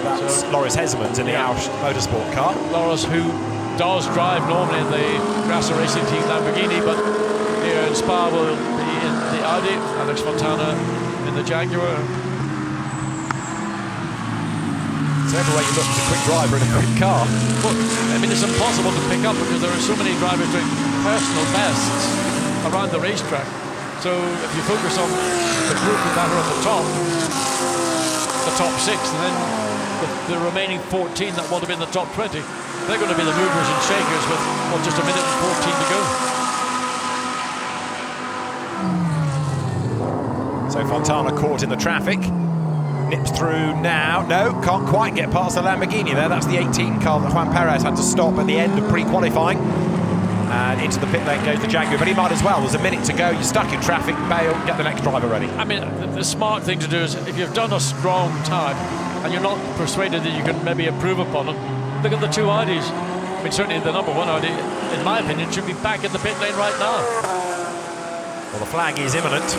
That's Loris Hezemans in the Ausch Motorsport car. Loris, who does drive normally in the Grasser Racing Team Lamborghini, but here in Spa will be in the Audi. Alex Fontana in the Jaguar. So everywhere you look, it's a quick driver in a quick car. Well, I mean, it's impossible to pick up because there are so many drivers doing personal bests around the racetrack. So if you focus on the group that are at the top 6, and then the remaining 14 that want to be in the top 20, they're going to be the movers and shakers with, well, just a minute and 14 to go. So Fontana caught in the traffic. Nips through now. No, can't quite get past the Lamborghini there. That's the 18 car that Juan Perez had to stop at the end of pre-qualifying. And into the pit lane goes the Jaguar, but he might as well. There's a minute to go. You're stuck in traffic. Bail, get the next driver ready. I mean, the smart thing to do is if you've done a strong time and you're not persuaded that you can maybe improve upon it, look at the two Audis. I mean, certainly the number 1 Audi, in my opinion, should be back in the pit lane right now. Well, the flag is imminent.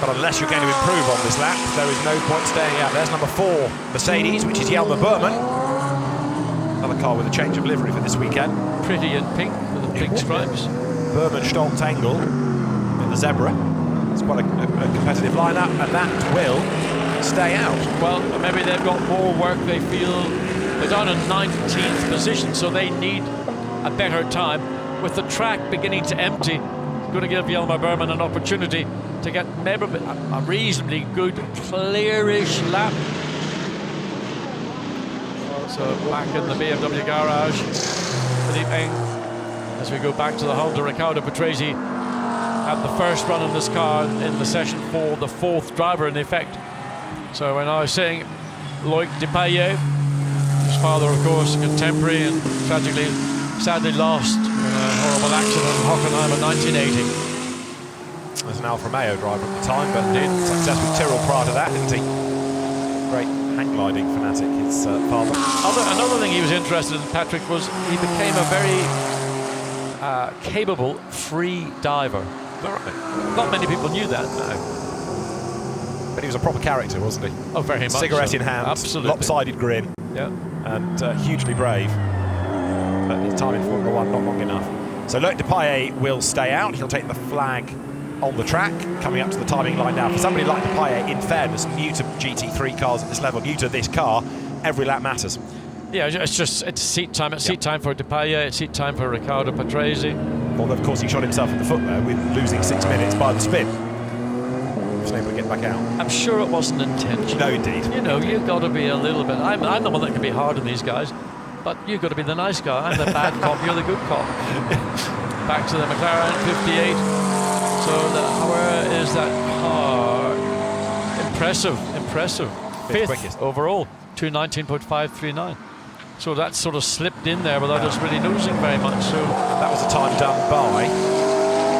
But unless you're going to improve on this lap, there is no point staying out. There's number 4 Mercedes, which is Jelmer Berman. Another car with a change of livery for this weekend. Pretty in pink with the pink stripes. Berman Stoltz Engel in the zebra. It's quite a competitive lineup, and that will stay out. Well, maybe they've got more work. They feel they're down in 19th position, so they need a better time. With the track beginning to empty, it's going to give Jelmer Berman an opportunity to get maybe a reasonably good, clearish lap. So back in the BMW garage, Philippe Eng, as we go back to the Honda. Riccardo Patrese had the first run in this car in the session for the 4th driver in effect. So we're now seeing Loic Depailler, his father, of course, a contemporary, and tragically, sadly lost in a horrible accident in Hockenheim in 1980. As an Alfa Romeo driver at the time, but did success with Tyrrell prior to that, didn't he? Great hang gliding fanatic, his father. Another thing he was interested in, Patrick, was he became a very capable free diver. Not many people knew that. No. But he was a proper character, wasn't he? Oh, very much. Cigarette so. in hand, absolutely. lopsided grin, yeah, and hugely brave. But his time in Formula 1 not long enough. So Loic Depailler will stay out. He'll take the flag on the track, coming up to the timing line now. For somebody like Depailler, in fairness, new to GT3 cars at this level, new to this car, every lap matters. Yeah, it's seat time. It's seat time for Depailler. It's seat time for Riccardo Patrese. Although, of course, he shot himself in the foot there with losing 6 minutes by the spin. Wasn't able to get back out. I'm sure it wasn't intentional. No, indeed. You know, you've got to be a little bit. I'm the one that can be hard on these guys, but you've got to be the nice guy. I'm the bad cop. You're the good cop. Back to the McLaren 58. So where is that car? Impressive. 5th quickest overall, 2:19.539. So that sort of slipped in there without us really losing very much. So that was a time done by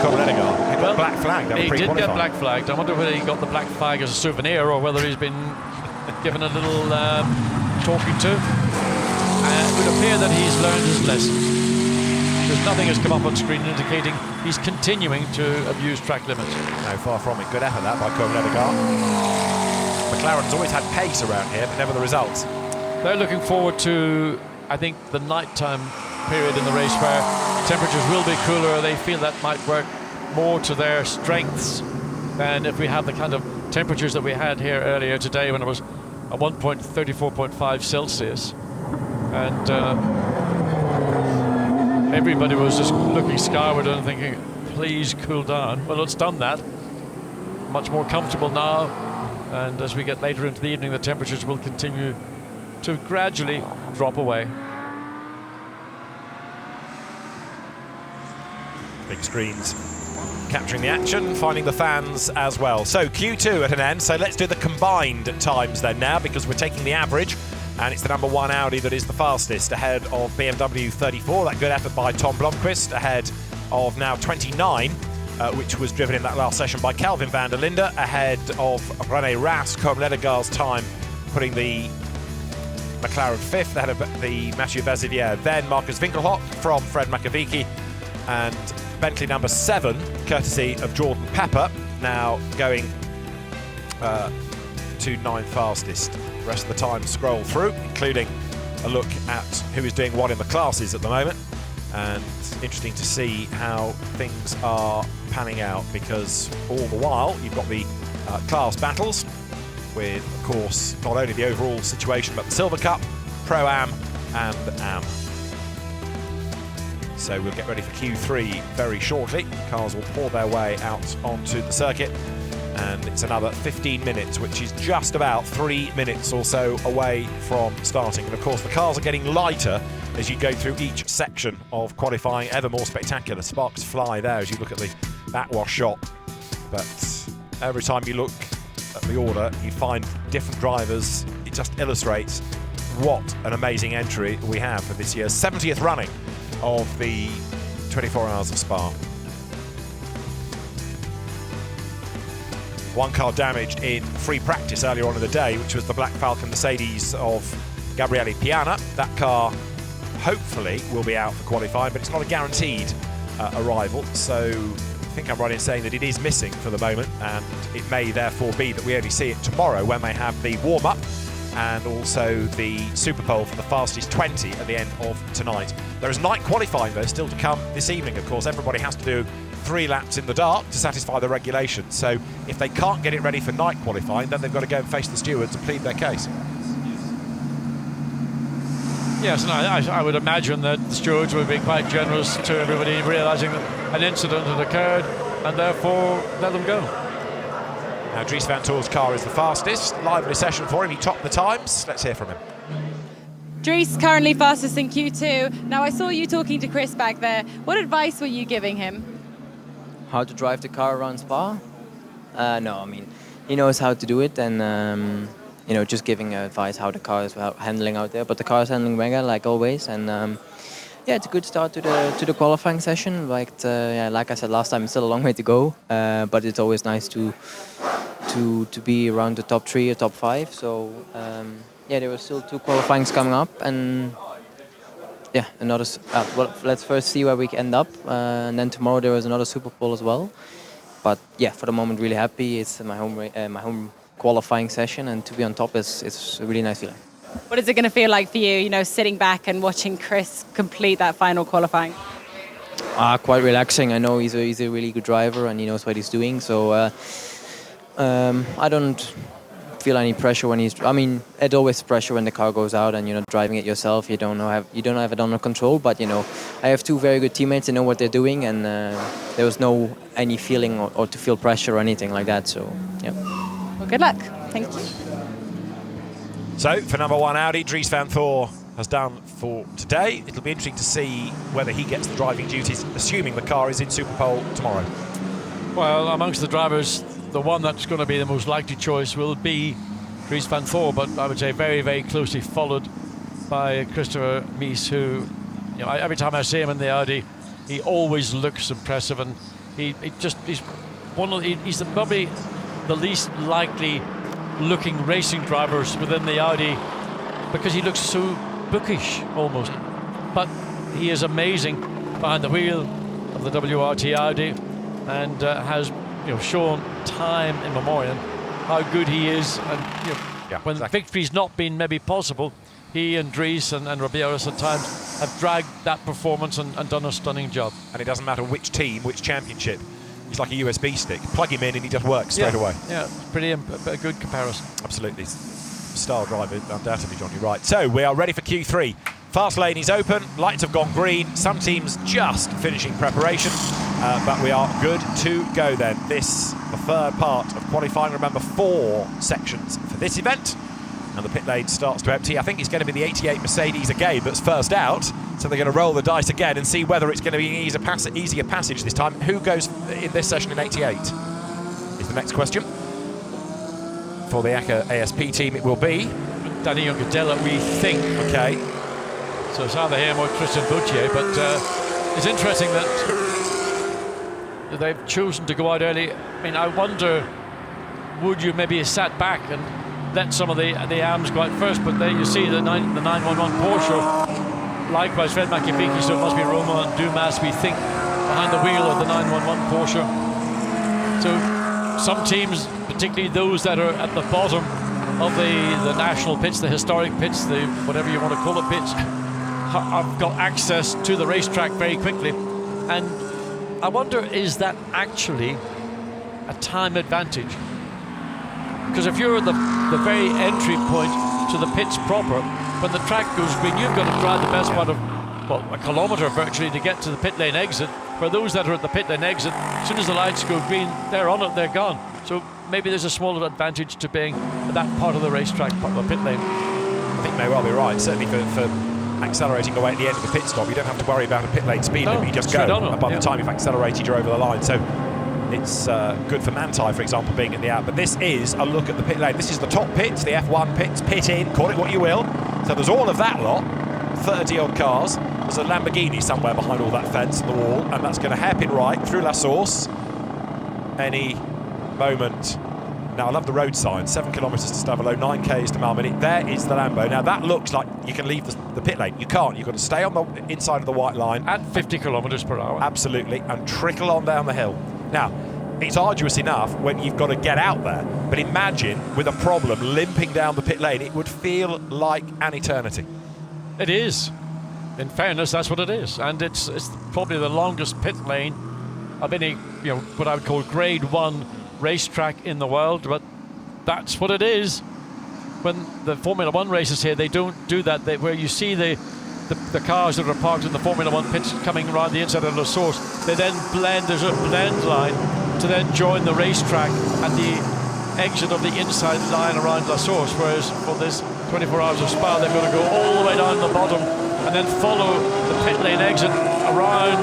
Corledegar. He got black flagged. He did get black flagged. I wonder whether he got the black flag as a souvenir or whether he's been given a little talking to. It would appear that he's learned his lesson, because nothing has come up on screen indicating he's continuing to abuse track limits. No, far from it. Good effort that by Corledegar. McLaren's always had pace around here, but never the results. They're looking forward to, I think, the nighttime period in the race where temperatures will be cooler. They feel that might work more to their strengths than if we have the kind of temperatures that we had here earlier today when it was a 34.5 Celsius. And everybody was just looking skyward and thinking, please cool down. Well, it's done that. Much more comfortable now. And as we get later into the evening, the temperatures will continue to gradually drop away. Big screens capturing the action, finding the fans as well. So Q2 at an end. So let's do the combined times then now, because we're taking the average, and it's the number 1 Audi that is the fastest, ahead of BMW 34. That good effort by Tom Blomqvist, ahead of now 29, which was driven in that last session by Kelvin van der Linde, ahead of René Rast. Corledegar's time putting the McLaren 5th, ahead of the Mathieu Vazivière. Then Marcus Winkelhock from Fred Makovici, and Bentley number 7, courtesy of Jordan Pepper, now going to 9th fastest. The rest of the time scroll through, including a look at who is doing what in the classes at the moment. And interesting to see how things are panning out, because all the while you've got the class battles with, of course, not only the overall situation but the Silver Cup, Pro-Am and Am. So we'll get ready for Q3 very shortly. Cars will pour their way out onto the circuit, and it's another 15 minutes, which is just about 3 minutes or so away from starting. And of course the cars are getting lighter as you go through each section of qualifying, ever more spectacular. Sparks fly there as you look at the backwash shot, but every time you look at the order you find different drivers. It just illustrates what an amazing entry we have for this year's 70th running of the 24 Hours of Spa. One car damaged in free practice earlier on in the day, which was the Black Falcon Mercedes of Gabriele Piana. That car hopefully will be out for qualifying, but it's not a guaranteed arrival, so I think I'm right in saying that it is missing for the moment, and it may therefore be that we only see it tomorrow when they have the warm-up and also the Super Pole for the fastest 20 at the end of tonight. There is night qualifying though still to come this evening. Of course, everybody has to do 3 laps in the dark to satisfy the regulations, so if they can't get it ready for night qualifying, then they've got to go and face the stewards and plead their case. Yes, and I would imagine that the stewards would be quite generous to everybody, realising that an incident had occurred and therefore let them go. Now Dries van Toor's car is the fastest. Lively session for him, he topped the times. Let's hear from him. Dries currently fastest in Q2. Now I saw you talking to Chris back there. What advice were you giving him? How to drive the car around Spa? No, I mean, he knows how to do it, and you know, just giving advice how the car is handling out there. But the car is handling well, like always, and yeah, it's a good start to the qualifying session. Like I said last time, it's still a long way to go, but it's always nice to be around the top 3 or top 5. So yeah, there were still 2 qualifyings coming up, and yeah, another. Well, let's first see where we end up, and then tomorrow there is another Super Bowl as well. But yeah, for the moment, really happy. It's my home qualifying session, and to be on top is a really nice feeling. What is it going to feel like for you, you know, sitting back and watching Chris complete that final qualifying? Quite relaxing. I know he's a really good driver and he knows what he's doing. So I don't feel any pressure when he's. I mean, it's always pressure when the car goes out and you're not driving it yourself. You don't have it under control. But you know, I have 2 very good teammates. They know what they're doing, and there was no any feeling or to feel pressure or anything like that. So yeah. Well, good luck. Thank you. So, for number 1 Audi, Dries van Toor has done for today. It'll be interesting to see whether he gets the driving duties, assuming the car is in Super Pole tomorrow. Well, amongst the drivers, the one that's going to be the most likely choice will be Dries van Toor, but I would say very, very closely followed by Christopher Mies, who, you know, every time I see him in the Audi, he always looks impressive, and he's probably the least likely looking racing drivers within the Audi, because he looks so bookish almost, but he is amazing behind the wheel of the WRT Audi, and has, you know, shown time in memoriam how good he is, and you know, when victory's not been maybe possible, he and Dries and Riberas at times have dragged that performance and done a stunning job. And it doesn't matter which team, which championship. He's like a USB stick. Plug him in and he just works straight away. Yeah, pretty a good comparison. Absolutely. Star driver, undoubtedly, John, you're right. So we are ready for Q3. Fast lane is open, lights have gone green. Some teams just finishing preparation, but we are good to go then. This, the 3rd part of qualifying. Remember, 4 sections for this event. And the pit lane starts to empty. I think it's going to be the 88 Mercedes again that's first out. So they're going to roll the dice again and see whether it's going to be an easier passage this time. Who goes in this session in 88 is the next question. For the ASP team, it will be Danny Juncadella, we think. Okay. So it's either him or Christian Boutier, but it's interesting that they've chosen to go out early. I mean, I wonder, would you maybe have sat back and let some of the AMs go out first, but there you see the 911 Porsche. Likewise, Fred Makibiki, so it must be Romain Dumas, we think, behind the wheel of the 911 Porsche. So some teams, particularly those that are at the bottom of the national pits, the historic pits, the whatever you want to call it pits, have got access to the racetrack very quickly. And I wonder, is that actually a time advantage? Because if you're at the very entry point to the pits proper, when the track goes green, you've got to drive the best part of, well, a kilometre virtually to get to the pit lane exit. For those that are at the pit lane exit, as soon as the lights go green, they're on it, they're gone. So maybe there's a smaller advantage to being at that part of the racetrack, part of the pit lane. I think you may well be right. Certainly for accelerating away at the end of the pit stop, you don't have to worry about a pit lane speed limit. You just go, and by the time you've accelerated, you're over the line. So it's good for Manthey, for example, being at the out. But this is a look at the pit lane. This is the top pits, the F1 pits, pit in, call it what you will. So there's all of that lot, 30-odd cars. There's a Lamborghini somewhere behind all that fence and the wall, and that's going to hairpin right through La Source any moment. Now, I love the road sign, 7 kilometres to Stavelot, 9 k's to Malmedy. There is the Lambo. Now, that looks like you can leave the pit lane. You can't. You've got to stay on the inside of the white line. At 50 kilometres per hour. Absolutely, and trickle on down the hill. Now, it's arduous enough when you've got to get out there, but imagine with a problem limping down the pit lane, it would feel like an eternity. It is. In fairness, that's what it is. And it's probably the longest pit lane of any, what I would call grade 1 racetrack in the world, but that's what it is. When the Formula 1 races here, they don't do that. Where you see the cars that are parked in the Formula 1 pits coming around the inside of the source, they then blend, there's a blend line to then join the racetrack at the exit of the inside line around La Source, whereas for this 24 Hours of Spa, they've got to go all the way down the bottom and then follow the pit lane exit around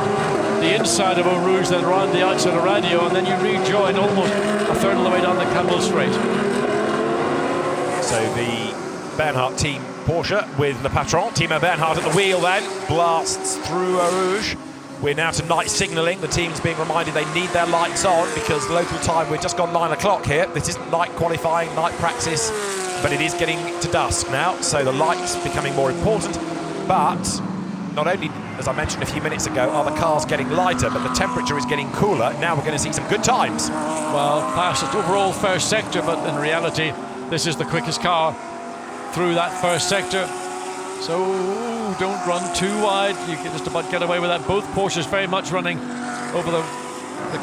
the inside of Eau Rouge, then around the outside of Radio, and then you rejoin almost a third of the way down the Campbell Straight. So the Bernhardt team Porsche with Le Patron, Timo Bernhardt at the wheel then, blasts through Eau Rouge. We're now to night signalling. The team's being reminded they need their lights on because local time, we've just gone 9 o'clock here. This isn't night qualifying, night practice, but it is getting to dusk now, so the lights becoming more important. But not only, as I mentioned a few minutes ago, are the cars getting lighter, but the temperature is getting cooler. Now we're going to see some good times. Well, fastest overall first sector, but in reality, this is the quickest car through that first sector. So don't run too wide. You can just about get away with that. Both Porsches very much running over the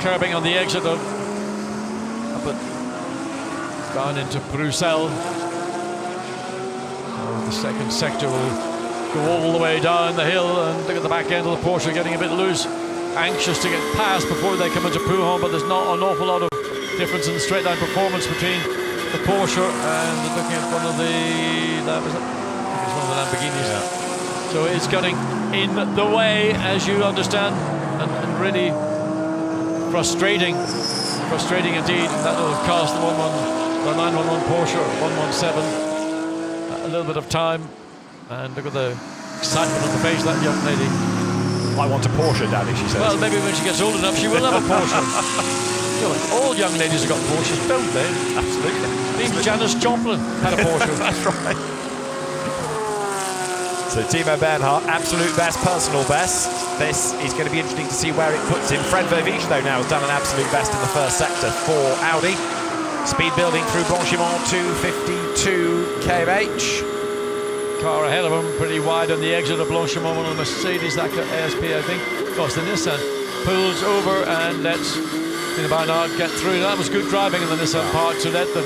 curbing on the exit of down into Bruxelles. So the second sector will go all the way down the hill, and look at the back end of the Porsche getting a bit loose, anxious to get past before they come into Pouhon, but there's not an awful lot of difference in the straight line performance between the Porsche and looking at one of the Lamborghinis. Yeah. So it's getting in the way, as you understand, and really frustrating indeed. That will have cost the 911 Porsche 117 a little bit of time. And look at the excitement on the face of that young lady. I want a Porsche, Daddy, she says. Well, maybe when she gets old enough, she will have a Porsche. All young ladies have got Porsches, don't they? Absolutely. Even Janis Joplin had a Porsche. That's right. So Timo Bernhardt, absolute best, personal best. This is going to be interesting to see where it puts him. Fred Verviche, though, now has done an absolute best in the first sector for Audi. Speed building through Blanchimont, 252 km/h. Car ahead of him, pretty wide on the exit of Blanchimont, on the Mercedes, that ASP, I think. Of course, the Nissan pulls over and lets Bernhardt get through. That was good driving in the Nissan part to let the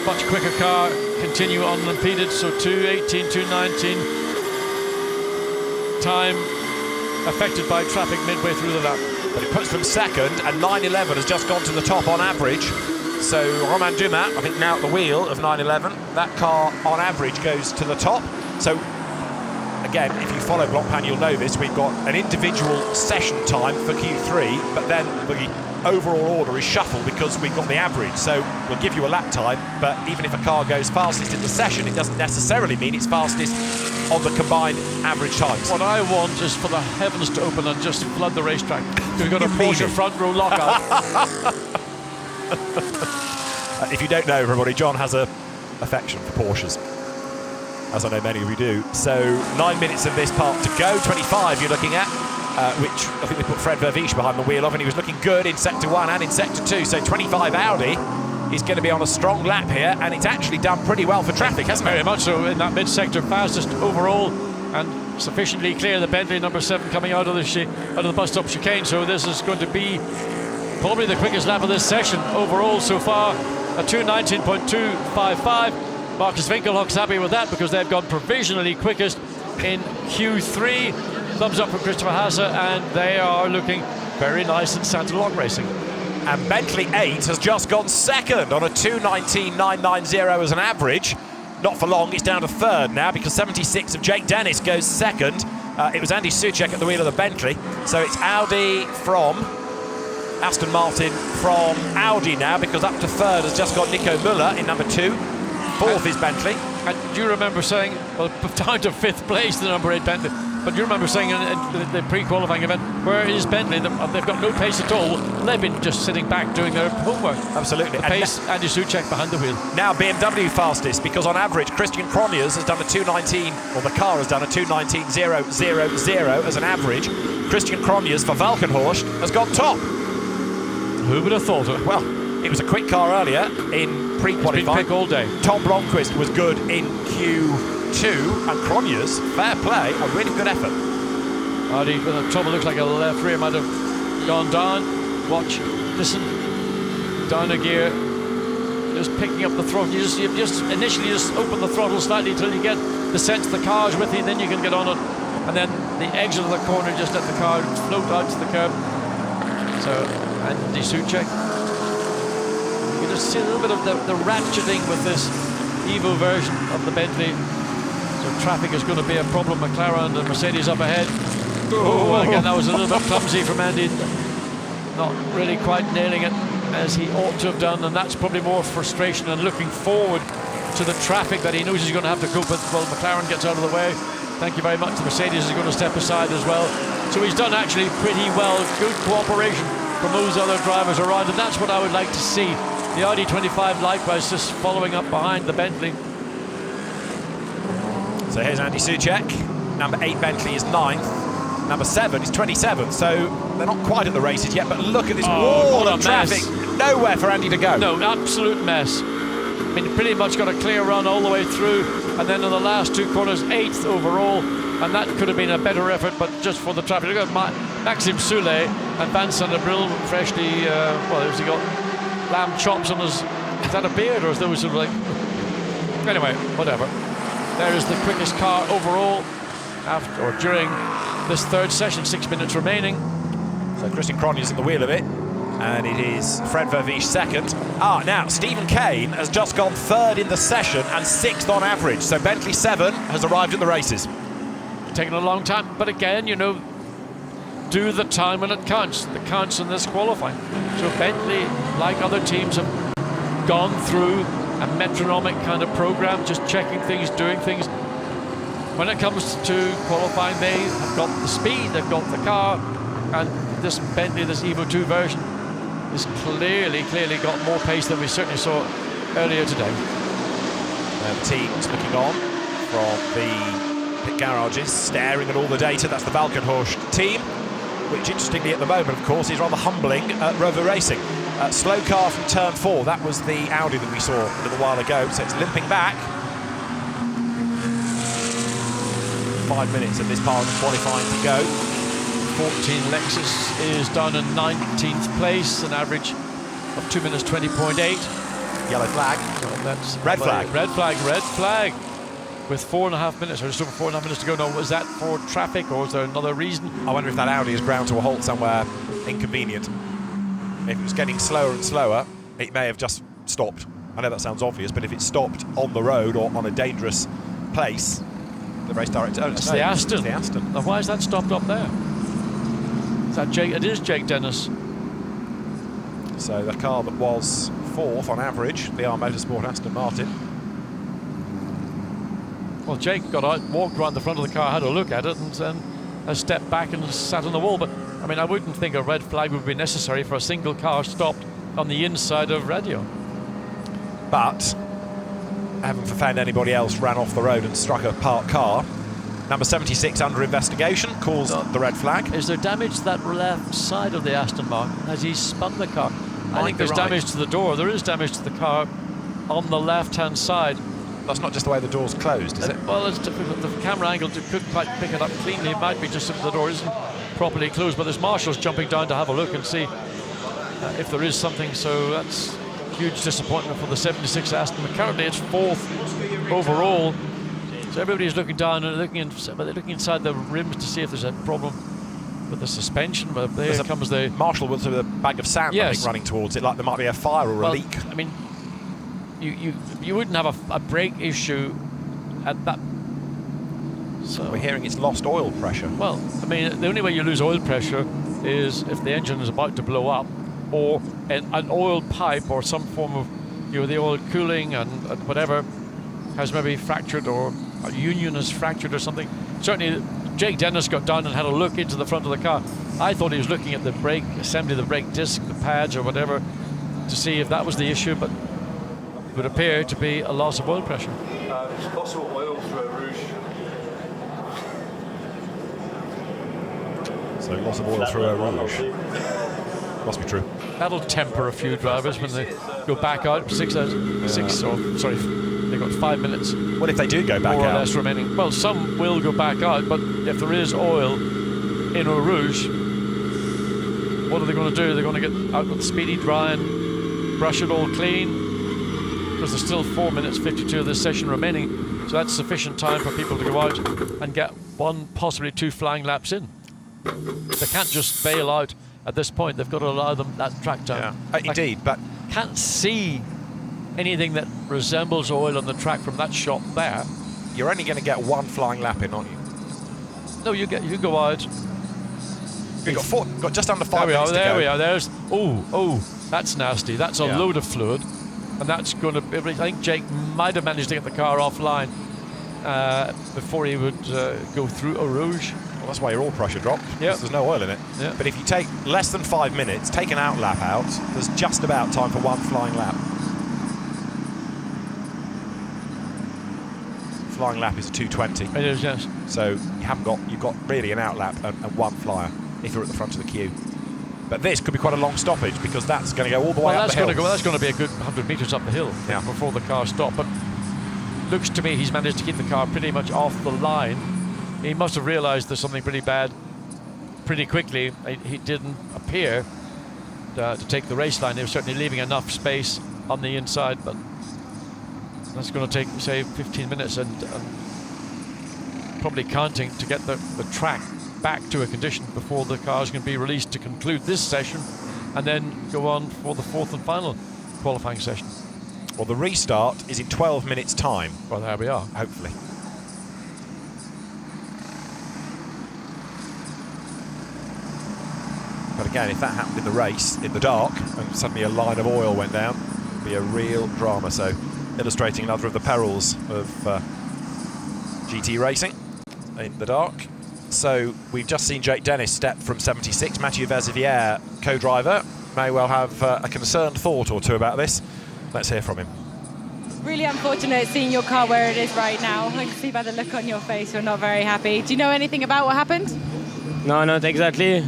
much quicker car continue unimpeded. So 2:18, 2:19 time affected by traffic midway through the lap. But it puts them second, and 911 has just gone to the top on average. So Romain Dumas, I think now at the wheel of 911, that car on average goes to the top. So again, if you follow Blancpain, you'll know this. We've got an individual session time for Q3, but then the overall order is shuffled because we've got the average. So we'll give you a lap time, but even if a car goes fastest in the session, it doesn't necessarily mean it's fastest on the combined average times. What I want is for the heavens to open and just flood the racetrack. We've got a Porsche front row lockout. If you don't know, everybody, John has a affection for Porsches, as I know many of you do. So 9 minutes of this part to go, 25 you're looking at, which I think we put Fred Verviche behind the wheel of, and he was looking good in Sector 1 and in Sector 2. So 25 Audi is going to be on a strong lap here, and it's actually done pretty well for traffic, hasn't it? Very much so, in that mid-sector, fastest overall, and sufficiently clear the Bentley number 7 coming out of the bus stop chicane. So this is going to be probably the quickest lap of this session overall so far, a 2:19.255. Marcus Winkelhock's happy with that because they've gone provisionally quickest in Q3. Thumbs up for Christopher Hasse, and they are looking very nice in Santa Log Racing. And Bentley 8 has just gone second on a 2:19.990 as an average. Not for long, it's down to third now because 76 of Jake Dennis goes second. It was Andy Soucek at the wheel of the Bentley. So it's Audi from Aston Martin from Audi now, because up to third has just got Nico Müller in number 2. Fourth is Bentley. And do you remember saying, well, down to 5th place, the number 8 Bentley, but you remember saying in the pre-qualifying event, where is Bentley? They've got no pace at all. They've been just sitting back doing their homework. Absolutely. The pace, Andy Soucek behind the wheel. Now BMW fastest, because on average Christian Cronjes has done a 2:19, or the car has done a 2:19.000 as an average. Christian Cronjes for Valkenhorst has got top. Who would have thought it? Well, it was a quick car earlier in pre-qualifying. He's been quick all day. Tom Blomqvist was good in Q2, and Cronjes, fair play, a really good effort. The trouble looks like a left rear might have gone down. Watch, listen, down a gear, just picking up the throttle. You just initially open the throttle slightly until you get the sense the car's with you, then you can get on it. And then the exit of the corner, just let the car float out to the curb. So, Andy Soucek. You can just see a little bit of the ratcheting with this Evo version of the Bentley. So traffic is going to be a problem. McLaren and Mercedes up ahead. Oh, well, again, that was a little bit clumsy from Andy. Not really quite nailing it as he ought to have done, and that's probably more frustration and looking forward to the traffic that he knows he's going to have to cope with. Well, McLaren gets out of the way. Thank you very much. The Mercedes is going to step aside as well. So he's done actually pretty well. Good cooperation from those other drivers around, and that's what I would like to see. The Audi 25 likewise just following up behind the Bentley. So here's Andy Soucek. Number 8 Bentley is 9th. Number 7 is 27th. So they're not quite at the races yet, but look at this wall of traffic. Nowhere for Andy to go. No, absolute mess. I mean, pretty much got a clear run all the way through, and then in the last 2 corners, 8th overall, and that could have been a better effort, but just for the traffic. Look at Maxime Soulet and Vincent Abril, freshly, well, has he got lamb chops on his, is that a beard, or is those sort of like, anyway, whatever. There is the quickest car overall after or during this third session, 6 minutes remaining. So Christian Cronjes at the wheel of it, and it is Fred Verviche second. Now Stephen Kane has just gone third in the session and 6th on average. So Bentley 7 has arrived in the races. Taking a long time, but again, you know, do the time when it counts. It counts in this qualifying. So Bentley, like other teams, have gone through a metronomic kind of program, just checking things, doing things. When it comes to qualifying, they have got the speed, they've got the car, and this Bentley, this Evo 2 version, is clearly got more pace than we certainly saw earlier today. And the team's looking on from the pit garages, staring at all the data. That's the Valkenhorst team, which interestingly at the moment, of course, is rather humbling at Rover Racing. Slow car from turn 4, that was the Audi that we saw a little while ago, so it's limping back. 5 minutes of this part of qualifying to go. 14 Lexus is down in 19th place, an average of 2 minutes 20.8. Yellow flag. That's red flag. Red flag. With 4.5 minutes, or just over 4.5 minutes to go. Now, was that for traffic, or is there another reason? I wonder if that Audi is ground to a halt somewhere inconvenient. If it was getting slower and slower, it may have just stopped. I know that sounds obvious, but if it stopped on the road or on a dangerous place, the race director... Oh, it's the Aston. It's the Aston. Now, why is that stopped up there? Is that Jake? It is Jake Dennis. So the car that was 4th on average, BR Motorsport Aston Martin. Well, Jake got out, walked around the front of the car, had a look at it, and then has stepped back and sat on the wall. But, I mean, I wouldn't think a red flag would be necessary for a single car stopped on the inside of radio. But heaven forfend anybody else ran off the road and struck a parked car. Number 76 under investigation, calls the red flag. Is there damage to that left side of the Aston Martin? Has he spun the car? I think there's damage to the door. There is damage to the car on the left-hand side. That's not just the way the door's closed, is it? Well, it's difficult. The camera angle couldn't quite pick it up cleanly. It might be just if the door isn't properly closed, but there's marshals jumping down to have a look and see if there is something. So that's huge disappointment for the 76 Aston. Currently, it's 4th overall. So everybody's looking down and they're looking inside the rims to see if there's a problem with the suspension. But there comes the marshal with a bag of sand, I think, running towards it, like there might be a fire or a leak. I mean, you wouldn't have a brake issue at that. So we're hearing it's lost oil pressure. Well, I mean, the only way you lose oil pressure is if the engine is about to blow up, or an oil pipe or some form of, the oil cooling and whatever has maybe fractured, or a union has fractured or something. Certainly, Jake Dennis got down and had a look into the front of the car. I thought he was looking at the brake assembly, the brake disc, the pads or whatever, to see if that was the issue, but it would appear to be a loss of oil pressure. Loss of oil through a rouge. So loss of oil through a rouge. Must be true. That'll temper a few drivers when they go back out. They've got 5 minutes. What if they do go back out? More or less remaining. Well, some will go back out, but if there is oil in Eau Rouge, what are they going to do? They're going to get out with speedy dry and brush it all clean, because there's still 4 minutes 52 of this session remaining. So that's sufficient time for people to go out and get 1, possibly 2 flying laps in. They can't just bail out at this point. They've got to allow them that track time. Yeah. Indeed, but can't see anything that resembles oil on the track from that shot there. You're only going to get 1 flying lap in, aren't you? No, you go out. You've got just under 5 minutes to go. There we are. There's that's nasty. That's a load of fluid, and that's going to. I think Jake might have managed to get the car offline before he would go through Eau Rouge. Well, that's why your oil pressure dropped, because there's no oil in it. Yep. But if you take less than 5 minutes, take an out lap out, there's just about time for 1 flying lap. Flying lap is 2:20. It is, yes. So you've got really an out lap and 1 flyer if you're at the front of the queue. But this could be quite a long stoppage, because that's going to go all the way up the hill. That's going to be a good 100 metres up the hill before the car stopped. But looks to me he's managed to keep the car pretty much off the line. He must have realised there's something pretty bad pretty quickly. He didn't appear to take the race line. He was certainly leaving enough space on the inside, but that's going to take, say, 15 minutes and probably counting to get the track back to a condition before the cars can be released to conclude this session and then go on for the 4th and final qualifying session. Well, the restart is in 12 minutes' time. Well, there we are. Hopefully. But again, if that happened in the race, in the dark, and suddenly a line of oil went down, it would be a real drama. So, illustrating another of the perils of GT racing in the dark. So, we've just seen Jake Dennis step from 76. Mathieu Vazivière, co-driver, may well have a concerned thought or two about this. Let's hear from him. Really unfortunate seeing your car where it is right now. I can see by the look on your face you're not very happy. Do you know anything about what happened? No, not exactly.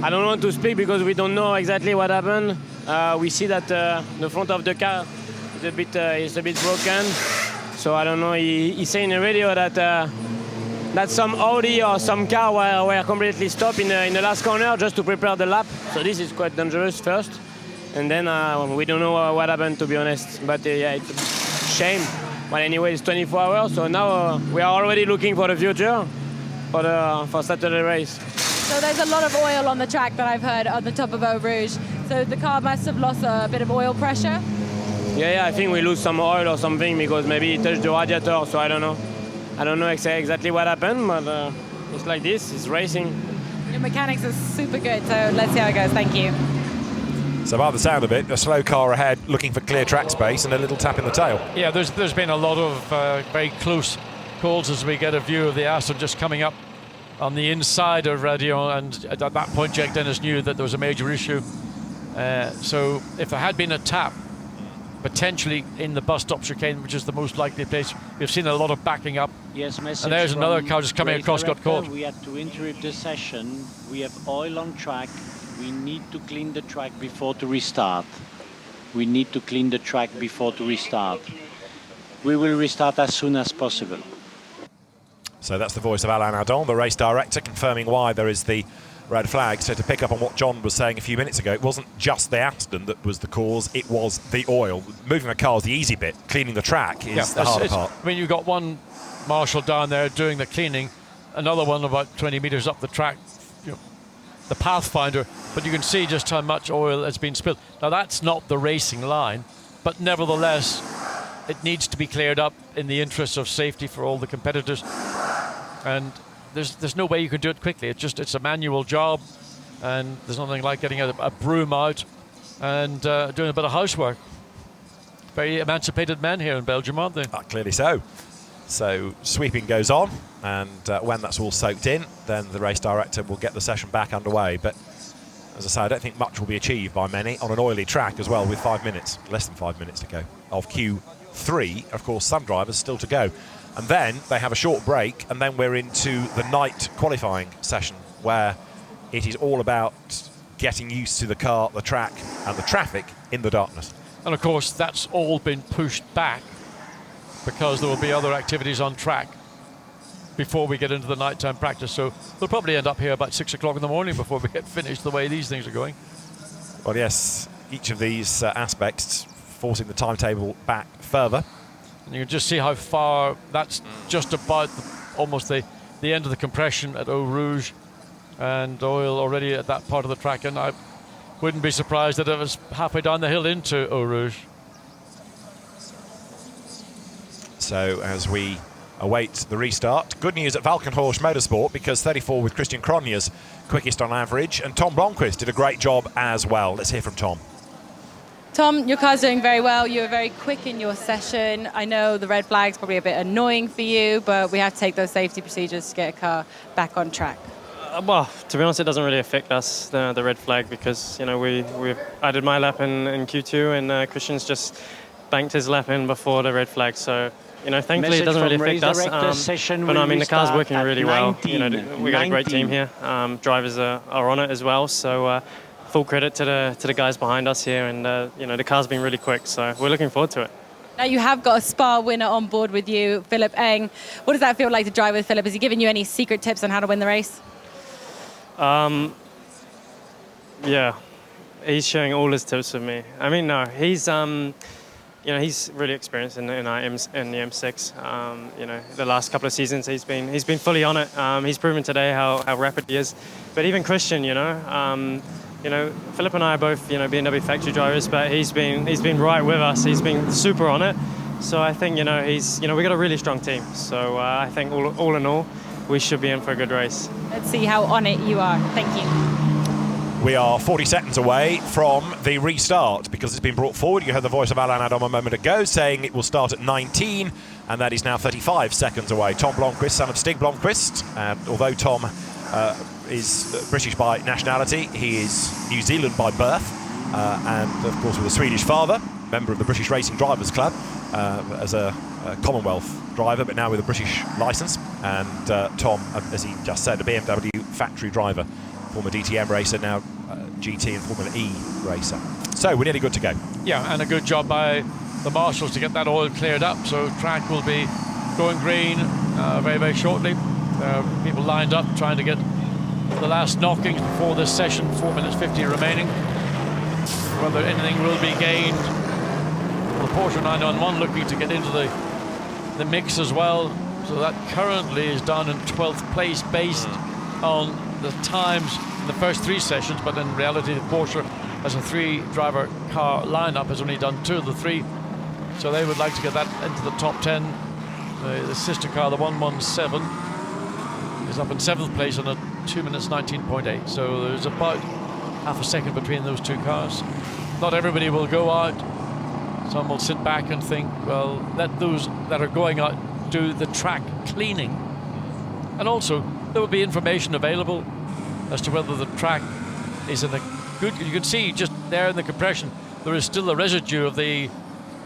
I don't want to speak because we don't know exactly what happened. We see that the front of the car is a bit broken. So I don't know. He said in the radio that some Audi or some car were completely stopped in the last corner just to prepare the lap. So this is quite dangerous first. And then we don't know what happened, to be honest. But yeah, it's a shame. But anyway, it's 24 hours. So now we are already looking for the future for Saturday race. So there's a lot of oil on the track that I've heard on the top of Eau Rouge. So the car must have lost a bit of oil pressure? Yeah, I think we lose some oil or something because maybe it touched the radiator, so I don't know. I don't know exactly what happened, but it's like this, it's racing. Your mechanics are super good, so let's see how it goes. Thank you. So by the sound of it, a slow car ahead looking for clear track space and a little tap in the tail. Yeah, there's been a lot of very close calls as we get a view of the Aston just coming up on the inside of radio, and at that point Jake Dennis knew that there was a major issue. So if there had been a tap potentially in the bus stop chicane, which is the most likely place. We've seen a lot of backing up. Yes, message. And there's another from car just coming race across, got director. caught. We had to interrupt the session. We have oil on track. We need to clean the track before to restart. We need to clean the track before to restart. We will restart as soon as possible. So that's the voice of Alain Adon, the race director, confirming why there is the red flag. So to pick up on what John was saying a few minutes ago, it wasn't just the accident that was the cause, it was the oil. Moving the car is the easy bit, cleaning the track is the harder part. I mean, you've got one marshal down there doing the cleaning, another one about 20 metres up the track, you know, the pathfinder, but you can see just how much oil has been spilled. Now that's not the racing line, but nevertheless, it needs to be cleared up in the interest of safety for all the competitors. And there's no way you can do it quickly. It's a manual job, and there's nothing like getting a broom out and doing a bit of housework. Very emancipated men here in Belgium, aren't they? Clearly so. So sweeping goes on, and when that's all soaked in, then the race director will get the session back underway. But as I say, I don't think much will be achieved by many on an oily track as well, with 5 minutes, less than 5 minutes to go, of Q3. Of course, some drivers still to go. And then they have a short break, and then we're into the night qualifying session, where it is all about getting used to the car, the track, and the traffic in the darkness. And of course, that's all been pushed back because there will be other activities on track before we get into the nighttime practice. So we'll probably end up here about 6 o'clock in the morning before we get finished, the way these things are going. Well, yes, each of these aspects forcing the timetable back further. And you can just see how far that's just about almost the end of the compression at Eau Rouge, and oil already at that part of the track. And I wouldn't be surprised that it was halfway down the hill into Eau Rouge. So as we await the restart, good news at Valkenhorst Motorsport, because 34 with Christian Cronje's quickest on average, and Tom Blomqvist did a great job as well. Let's hear from Tom. Tom, your car's doing very well. You were very quick in your session. I know the red flag's probably a bit annoying for you, but we have to take those safety procedures to get a car back on track. Well, to be honest, it doesn't really affect us, the red flag, because, you know, I did my lap in Q2, and Christian's just banked his lap in before the red flag. So, you know, thankfully it doesn't really affect us. But I mean, the car's working really well. You know, we got a great team here. Drivers are on it as well. So full credit to the guys behind us here, and you know, the car's been really quick. So we're looking forward to it. Now you have got a Spa winner on board with you, Philip Eng. What does that feel like to drive with Philip? Has he given you any secret tips on how to win the race? Yeah, he's sharing all his tips with me. I mean, no, he's you know, he's really experienced in the M6. You know, the last couple of seasons he's been fully on it. He's proven today how rapid he is. But even Christian, you know, Philip and I are both, you know, BMW factory drivers, but he's been right with us. He's been super on it. So I think, you know, we got a really strong team. So I think all in all, we should be in for a good race. Let's see how on it you are. Thank you. We are 40 seconds away from the restart because it's been brought forward. You heard the voice of Alain Adon a moment ago saying it will start at 19, and that is now 35 seconds away. Tom Blomqvist, son of Stig Blomqvist. Although Tom is British by nationality, he is New Zealand by birth, and of course with a Swedish father, member of the British Racing Drivers Club, as a Commonwealth driver, but now with a British licence. And Tom, as he just said, a BMW factory driver, former DTM racer, now GT and Formula E racer. So we're nearly good to go. Yeah, and a good job by the marshals to get that oil cleared up. So track will be going green very, very shortly. People lined up trying to get the last knockings before this session, 4 minutes 50 remaining. Whether anything will be gained. The Porsche 911 looking to get into the mix as well. So that currently is down in 12th place based on the times in the first three sessions, but in reality the Porsche, as a three-driver car lineup, has only done 2 of the 3. So they would like to get that into the top 10. The sister car, the 117, is up in 7th place on a 2 minutes 19.8. So there's about half a second between those two cars. Not everybody will go out. Some will sit back and think, well, let those that are going out do the track cleaning. And also, there will be information available as to whether the track is in a good... You can see just there in the compression, there is still a residue of the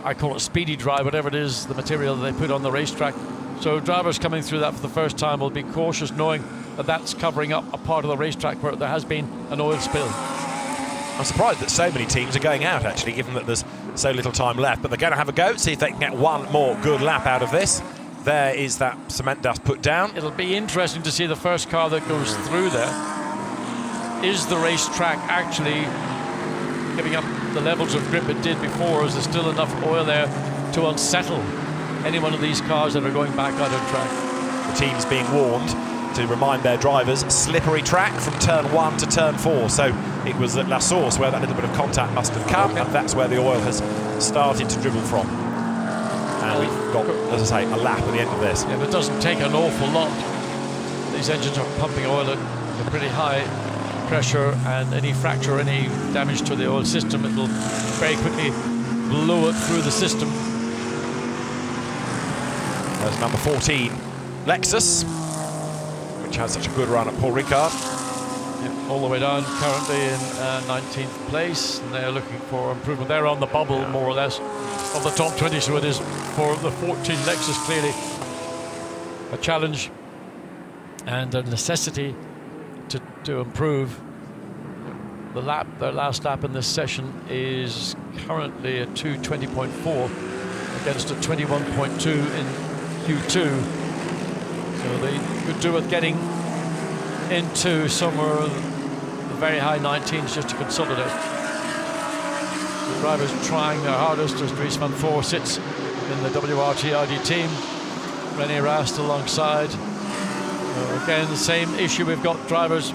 I call it speedy dry, whatever it is, the material that they put on the racetrack. So drivers coming through that for the first time will be cautious, knowing that that's covering up a part of the racetrack where there has been an oil spill. I'm surprised that so many teams are going out, actually, given that there's so little time left. But they're going to have a go, see if they can get one more good lap out of this. There is that cement dust put down. It'll be interesting to see the first car that goes through there. Is the racetrack actually giving up the levels of grip it did before? Is there still enough oil there to unsettle any one of these cars that are going back out of track? The team's being warned to remind their drivers, slippery track from turn 1 to turn 4. So it was at La Source where that little bit of contact must have come, and that's where the oil has started to dribble from. And we've got, as I say, a lap at the end of this. Yeah, but it doesn't take an awful lot. These engines are pumping oil at a pretty high pressure, and any fracture, any damage to the oil system, it'll very quickly blow it through the system. There's number 14, Lexus, which has such a good run at Paul Ricard. Yeah, all the way down, currently in 19th place, and they're looking for improvement. They're on the bubble, more or less, of the top 20, so it is for the 14 Lexus clearly a challenge and a necessity to improve. The lap, their last lap in this session is currently a 2:20.4 against a 21.2 in Q2. So they could do with getting into somewhere the very high 19s just to consolidate. The drivers trying their hardest as Dries van Voor sits in the WRT Audi team. René Rast alongside. Again, the same issue. We've got drivers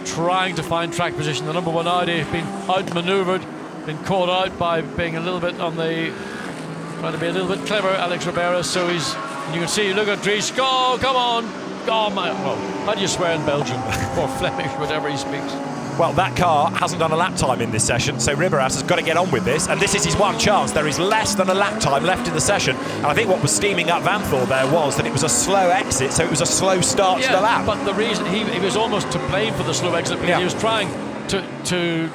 trying to find track position. The number 1 Audi has been outmaneuvered, been caught out by being a little bit on the, trying to be a little bit clever, Alex Ribera. So he's, and you can see, look at Dries, go, come on, go, my, well, how do you swear in Belgium? Or Flemish, whatever he speaks. Well, that car hasn't done a lap time in this session, so Ribeiras has got to get on with this, and this is his one chance. There is less than a lap time left in the session, and I think what was steaming up Vanthor there was that it was a slow exit, so it was a slow start to the lap. But the reason he was almost to blame for the slow exit, because he was trying to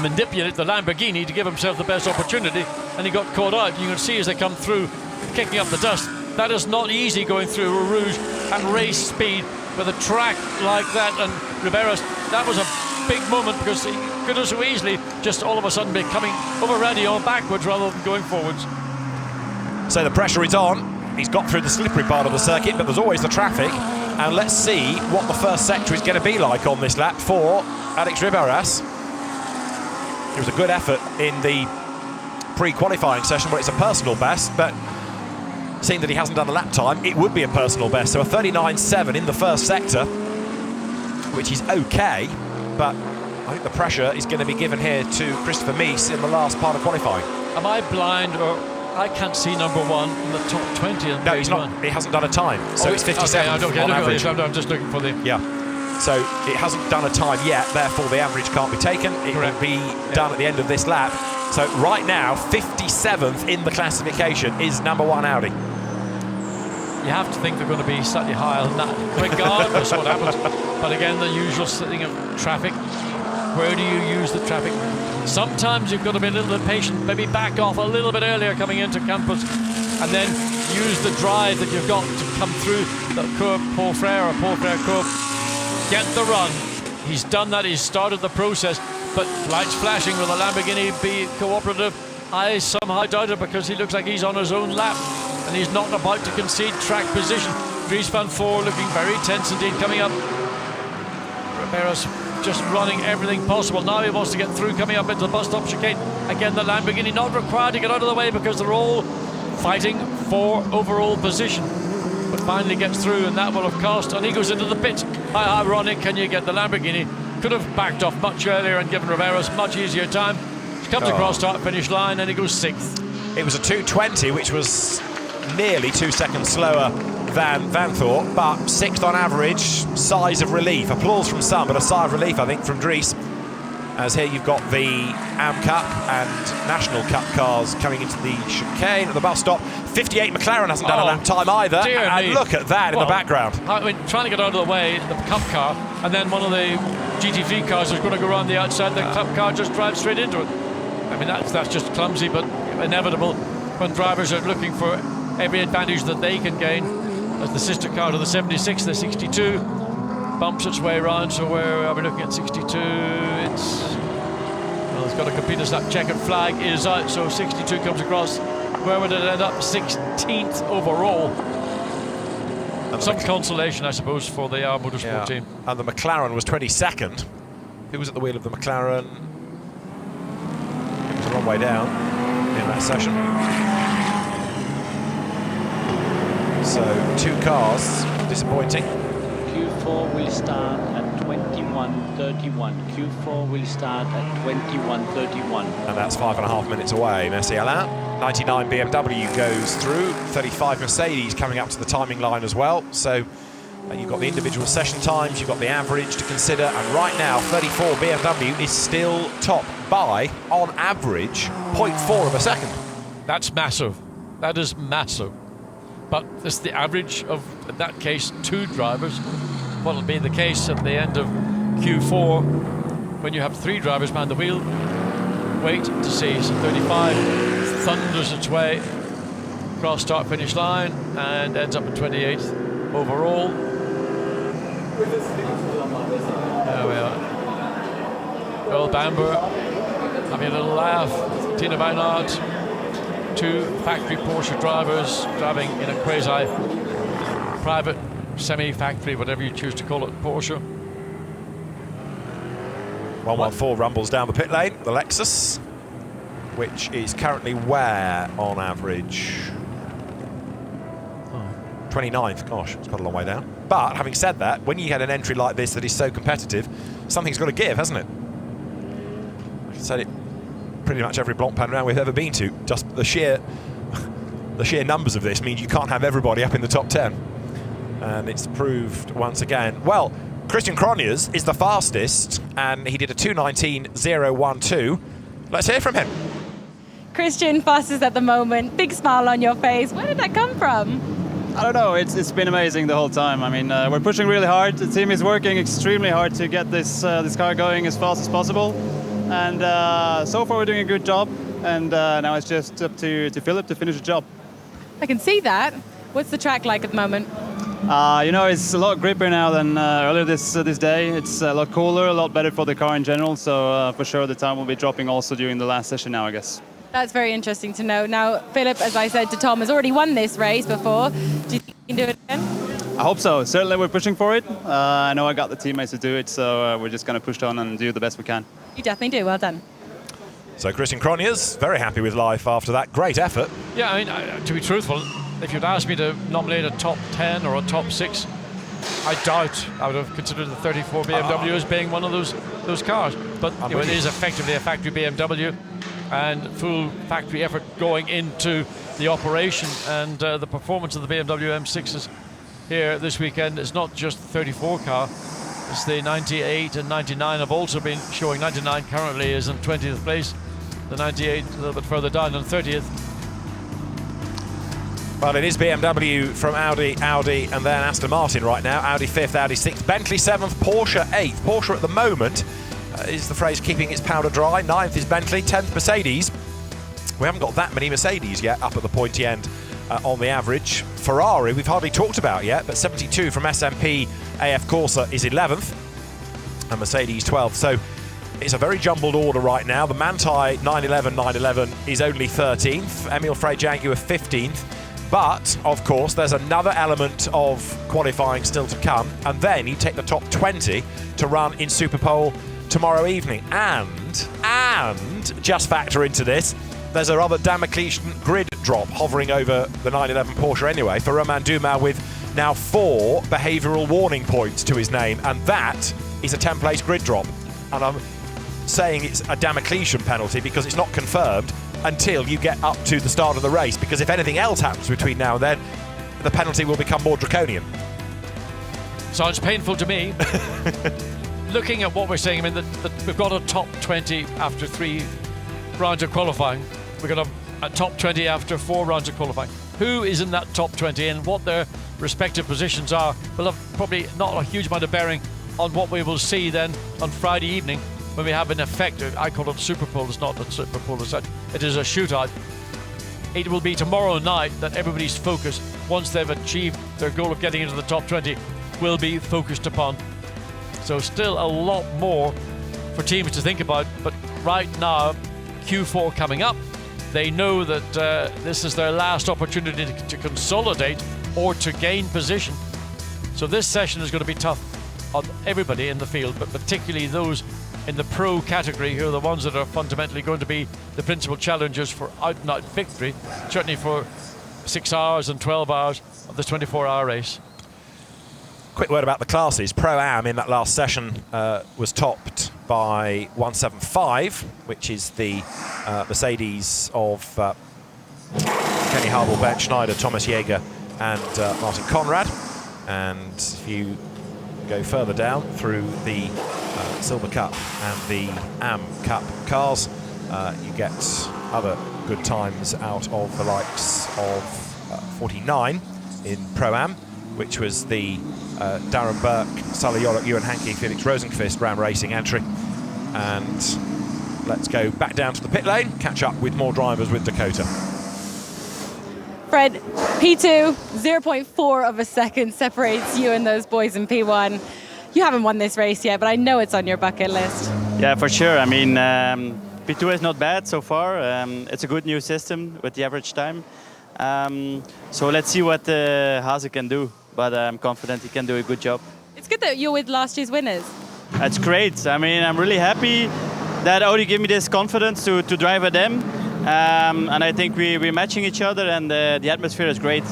manipulate the Lamborghini to give himself the best opportunity, and he got caught out. You can see as they come through, kicking up the dust. That is not easy going through Eau Rouge and race speed with a track like that, and Ribeiras, that was a big moment because he could have so easily just all of a sudden be coming over ready or backwards rather than going forwards. So the pressure is on. He's got through the slippery part of the circuit, but there's always the traffic. And let's see what the first sector is going to be like on this lap for Alex Ribeiras. It was a good effort in the pre-qualifying session where it's a personal best, but seeing that he hasn't done a lap time, it would be a personal best. So a 39.7 in the first sector, which is okay. But I think the pressure is going to be given here to Christopher Mies in the last part of qualifying. Am I blind, or I can't see number 1 in the top 20? No, he's not. He hasn't done a time, so it's 57 on average. I'm just looking for the... Yeah. So it hasn't done a time yet, therefore the average can't be taken. It will be done at the end of this lap. So right now, 57th in the classification is number 1 Audi. You have to think they're going to be slightly higher than that, regardless of what happens. But again, the usual thing of traffic. Where do you use the traffic? Sometimes you've got to be a little bit patient, maybe back off a little bit earlier coming into Campos, and then use the drive that you've got to come through the curb, Paul Frere curb. Get the run. He's done that, he's started the process, but lights flashing, will the Lamborghini be cooperative? I somehow doubt it because he looks like he's on his own lap. And he's not about to concede track position. Dries van Voor looking very tense indeed coming up. Ribeiras just running everything possible. Now he wants to get through coming up into the bus stop chicane. Again, the Lamborghini not required to get out of the way because they're all fighting for overall position. But finally gets through, and that will have cost. And he goes into the pit. How ironic can you get? The Lamborghini could have backed off much earlier and given Ribeiras much easier time. He comes across start-finish line and he goes 6th. It was a 2:20, which was nearly 2 seconds slower than Vanthor, but 6th on average. Sighs of relief. Applause from some, but a sigh of relief, I think, from Dries. As here you've got the Am Cup and National Cup cars coming into the chicane at the bus stop. 58 McLaren hasn't done a lap time either. And look at that in the background. I mean, trying to get out of the way, the Cup car, and then one of the GT3 cars is going to go around the outside. The Cup car just drives straight into it. I mean, that's just clumsy, but inevitable. when drivers are looking for every advantage that they can gain. As the sister car to the 76, the 62 bumps its way around. So where are we looking at 62? It's got a compete as that checkered flag is out. So 62 comes across. Where would it end up? 16th overall. Some consolation, I suppose, for the motorsport team. And the McLaren was 22nd. Who was at the wheel of the McLaren? It was a long way down in that session. So 2 cars, disappointing. Q4 will start at 21.31. Q4 will start at 21.31. And that's 5.5 minutes away. Merci Alain. 99 BMW goes through. 35 Mercedes coming up to the timing line as well. So you've got the individual session times, you've got the average to consider, and right now 34 BMW is still top by, on average, 0.4 of a second. That's massive. That is massive. But it's the average of, in that case, 2 drivers. What'll be the case at the end of Q4 when you have 3 drivers behind the wheel. Wait to see. So 35 thunders its way across start finish line and ends up at 28th overall. There we are. Earl Bamber having a little laugh. Tina Weinhardt, 2 factory Porsche drivers driving in a quasi-private, semi-factory, whatever you choose to call it, Porsche. 114 rumbles down the pit lane, the Lexus, which is currently where on average? 29th, gosh, it's quite a long way down. But having said that, when you had an entry like this that is so competitive, something's got to give, hasn't it? I said it pretty much every Blancpain round we've ever been to. Just the sheer numbers of this means you can't have everybody up in the top 10. And it's proved once again. Well, Christian Cronjes is the fastest, and he did a 2:19.012. Let's hear from him. Christian, fastest at the moment. Big smile on your face. Where did that come from? I don't know. It's been amazing the whole time. I mean, we're pushing really hard. The team is working extremely hard to get this car going as fast as possible. And so far we're doing a good job. And now it's just up to Philip to finish the job. I can see that. What's the track like at the moment? You know, it's a lot grippier now than earlier this day. It's a lot cooler, a lot better for the car in general. So for sure the time will be dropping also during the last session now, I guess. That's very interesting to know. Now, Philip, as I said to Tom, has already won this race before. Do you think you can do it again? I hope so. Certainly we're pushing for it. I know I got the teammates to do it, so we're just going to push on and do the best we can. You definitely do. Well done. So Christian Cronjes, very happy with life after that great effort. Yeah, I mean, to be truthful, if you'd asked me to nominate a top 10 or a top 6, I doubt I would have considered the 34 BMW as being one of those cars. But you know, it is effectively a factory BMW and full factory effort going into the operation, and the performance of the BMW M6s here this weekend is not just the 34 car. It's the 98 and 99 have also been showing. 99 currently is in 20th place. The 98 a little bit further down on 30th. Well, it is BMW from Audi, and then Aston Martin right now. Audi 5th, Audi 6th, Bentley 7th, Porsche 8th. Porsche at the moment is the phrase keeping its powder dry. 9th is Bentley, 10th Mercedes. We haven't got that many Mercedes yet up at the pointy end on the average. Ferrari we've hardly talked about yet, but 72 from SMP AF Corsa is 11th, and Mercedes 12th. So it's a very jumbled order right now. The Manthey 911 is only 13th, Emile Frey Jaguar 15th. But, of course, there's another element of qualifying still to come, and then you take the top 20 to run in Superpole tomorrow evening. And just factor into this, there's a rather Damocletian grid drop hovering over the 911 Porsche anyway for Romain Dumas, with now 4 behavioural warning points to his name, and that is a 10-place grid drop. And I'm saying it's a Damocletian penalty because it's not confirmed until you get up to the start of the race, because if anything else happens between now and then, the penalty will become more draconian. Sounds painful to me. Looking at what we're saying, I mean, we've got a top 20 after 3 rounds of qualifying. We've got a top 20 after 4 rounds of qualifying. Who is in that top 20 and what their respective positions are will have probably not a huge amount of bearing on what we will see then on Friday evening, when we have an effect. I call it Superpole. It's not a Superpole as such. It is a shootout. it will be tomorrow night that everybody's focus, once they've achieved their goal of getting into the top 20, will be focused upon. So still a lot more for teams to think about, but right now, Q4 coming up, they know that this is their last opportunity to consolidate or to gain position. So this session is going to be tough on everybody in the field, but particularly those in the pro category, who are the ones that are fundamentally going to be the principal challengers for out-and-out victory, certainly for 6 hours and 12 hours of the 24-hour race. Quick word about the classes. Pro-Am in that last session was topped by 175, which is the Mercedes of Kenny Harbaugh, Ben Schneider, Thomas Jäger and Martin Conrad. And if you go further down through the Silver Cup and the Am Cup cars, you get other good times out of the likes of 49 in Pro-Am, which was the Darren Burke, Sully Yorick, Ewan Hankey, Felix Rosenqvist Ram Racing entry. And let's go back down to the pit lane, catch up with more drivers with Dakota. Fred, P2, 0.4 of a second separates you and those boys in P1. You haven't won this race yet, but I know it's on your bucket list. Yeah, for sure. I mean, P2 is not bad so far. It's a good new system with the average time. So let's see what Haase can do. But I'm confident he can do a good job. It's good that you're with last year's winners. That's great. I mean, I'm really happy that Audi gave me this confidence to drive with them. And I think we're matching each other, and the atmosphere is great.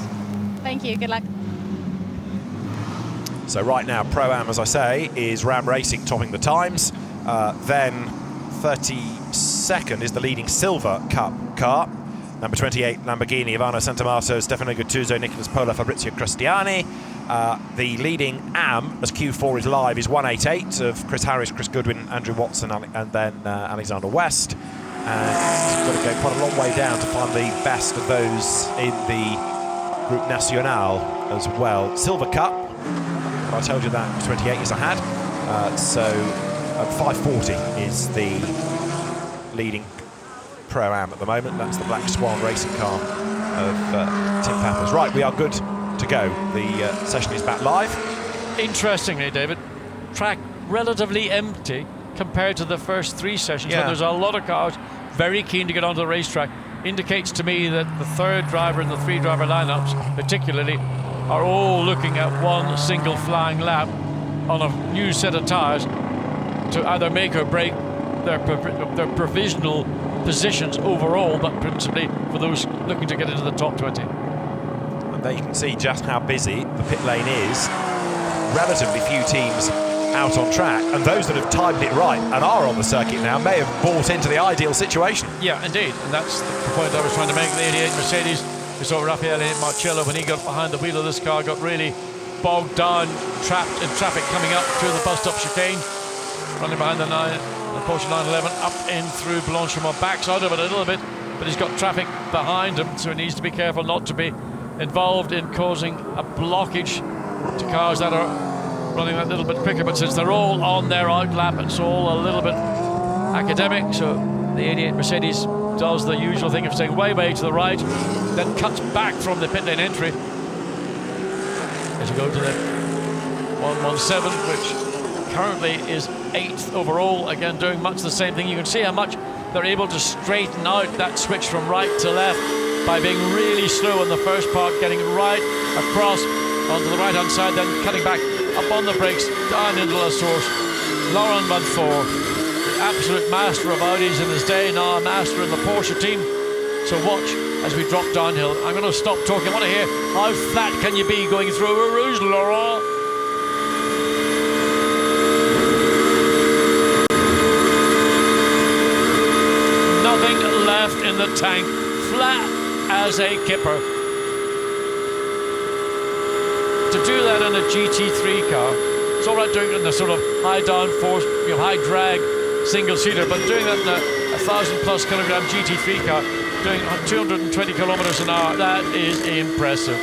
Thank you. Good luck. So right now, Pro-Am, as I say, is Ram Racing topping the times. Then 32nd is the leading Silver Cup car. Number 28, Lamborghini, Ivano Santamato, Stefano Guttuso, Nicolas Pola, Fabrizio Cristiani. The leading Am, as Q4 is live, is 188 of Chris Harris, Chris Goodwin, Andrew Watson, and then Alexander West. And you've got to go quite a long way down to find the best of those in the Group Nacional as well. Silver Cup, I told you that 28 years I had. So 540 is the leading Pro-Am at the moment. That's the Black Swan racing car of Tim Pappas. Right, we are good to go. The session is back live. Interestingly, David, track relatively empty compared to the first 3 sessions, when there's a lot of cars very keen to get onto the racetrack. Indicates to me that the 3rd driver and the 3 driver lineups particularly are all looking at one single flying lap on a new set of tyres to either make or break their provisional positions overall, but principally for those looking to get into the top 20. And there you can see just how busy the pit lane is. Relatively few teams out on track, and those that have timed it right and are on the circuit now may have bought into the ideal situation. Yeah, indeed, and that's the point I was trying to make. The 88 Mercedes, we saw Raffaele Marcello, when he got behind the wheel of this car, got really bogged down, trapped in traffic coming up through the bus stop chicane, running behind the Porsche 911 up in through Blanchimont, backs out of it a little bit, but he's got traffic behind him, so he needs to be careful not to be involved in causing a blockage to cars that are running that little bit quicker. But since they're all on their out lap, it's all a little bit academic, so the 88 Mercedes does the usual thing of staying way to the right, then cuts back from the pit lane entry as you go to the 117, which currently is 8th overall, again doing much the same thing. You can see how much they're able to straighten out that switch from right to left by being really slow in the first part, getting right across onto the right hand side, then cutting back up on the brakes, down into La Source. Laurent Vanfort, the absolute master of Audis in his day, now a master in the Porsche team. So watch as we drop downhill. I'm going to stop talking. I want to hear how flat can you be going through Eau Rouge, Laurent? Nothing left in the tank, flat as a kipper. To do that in a GT3 car, it's all right doing it in a sort of high downforce, high drag single-seater, but doing that in a 1,000+ kilogram GT3 car, doing 220 kilometers an hour, that is impressive.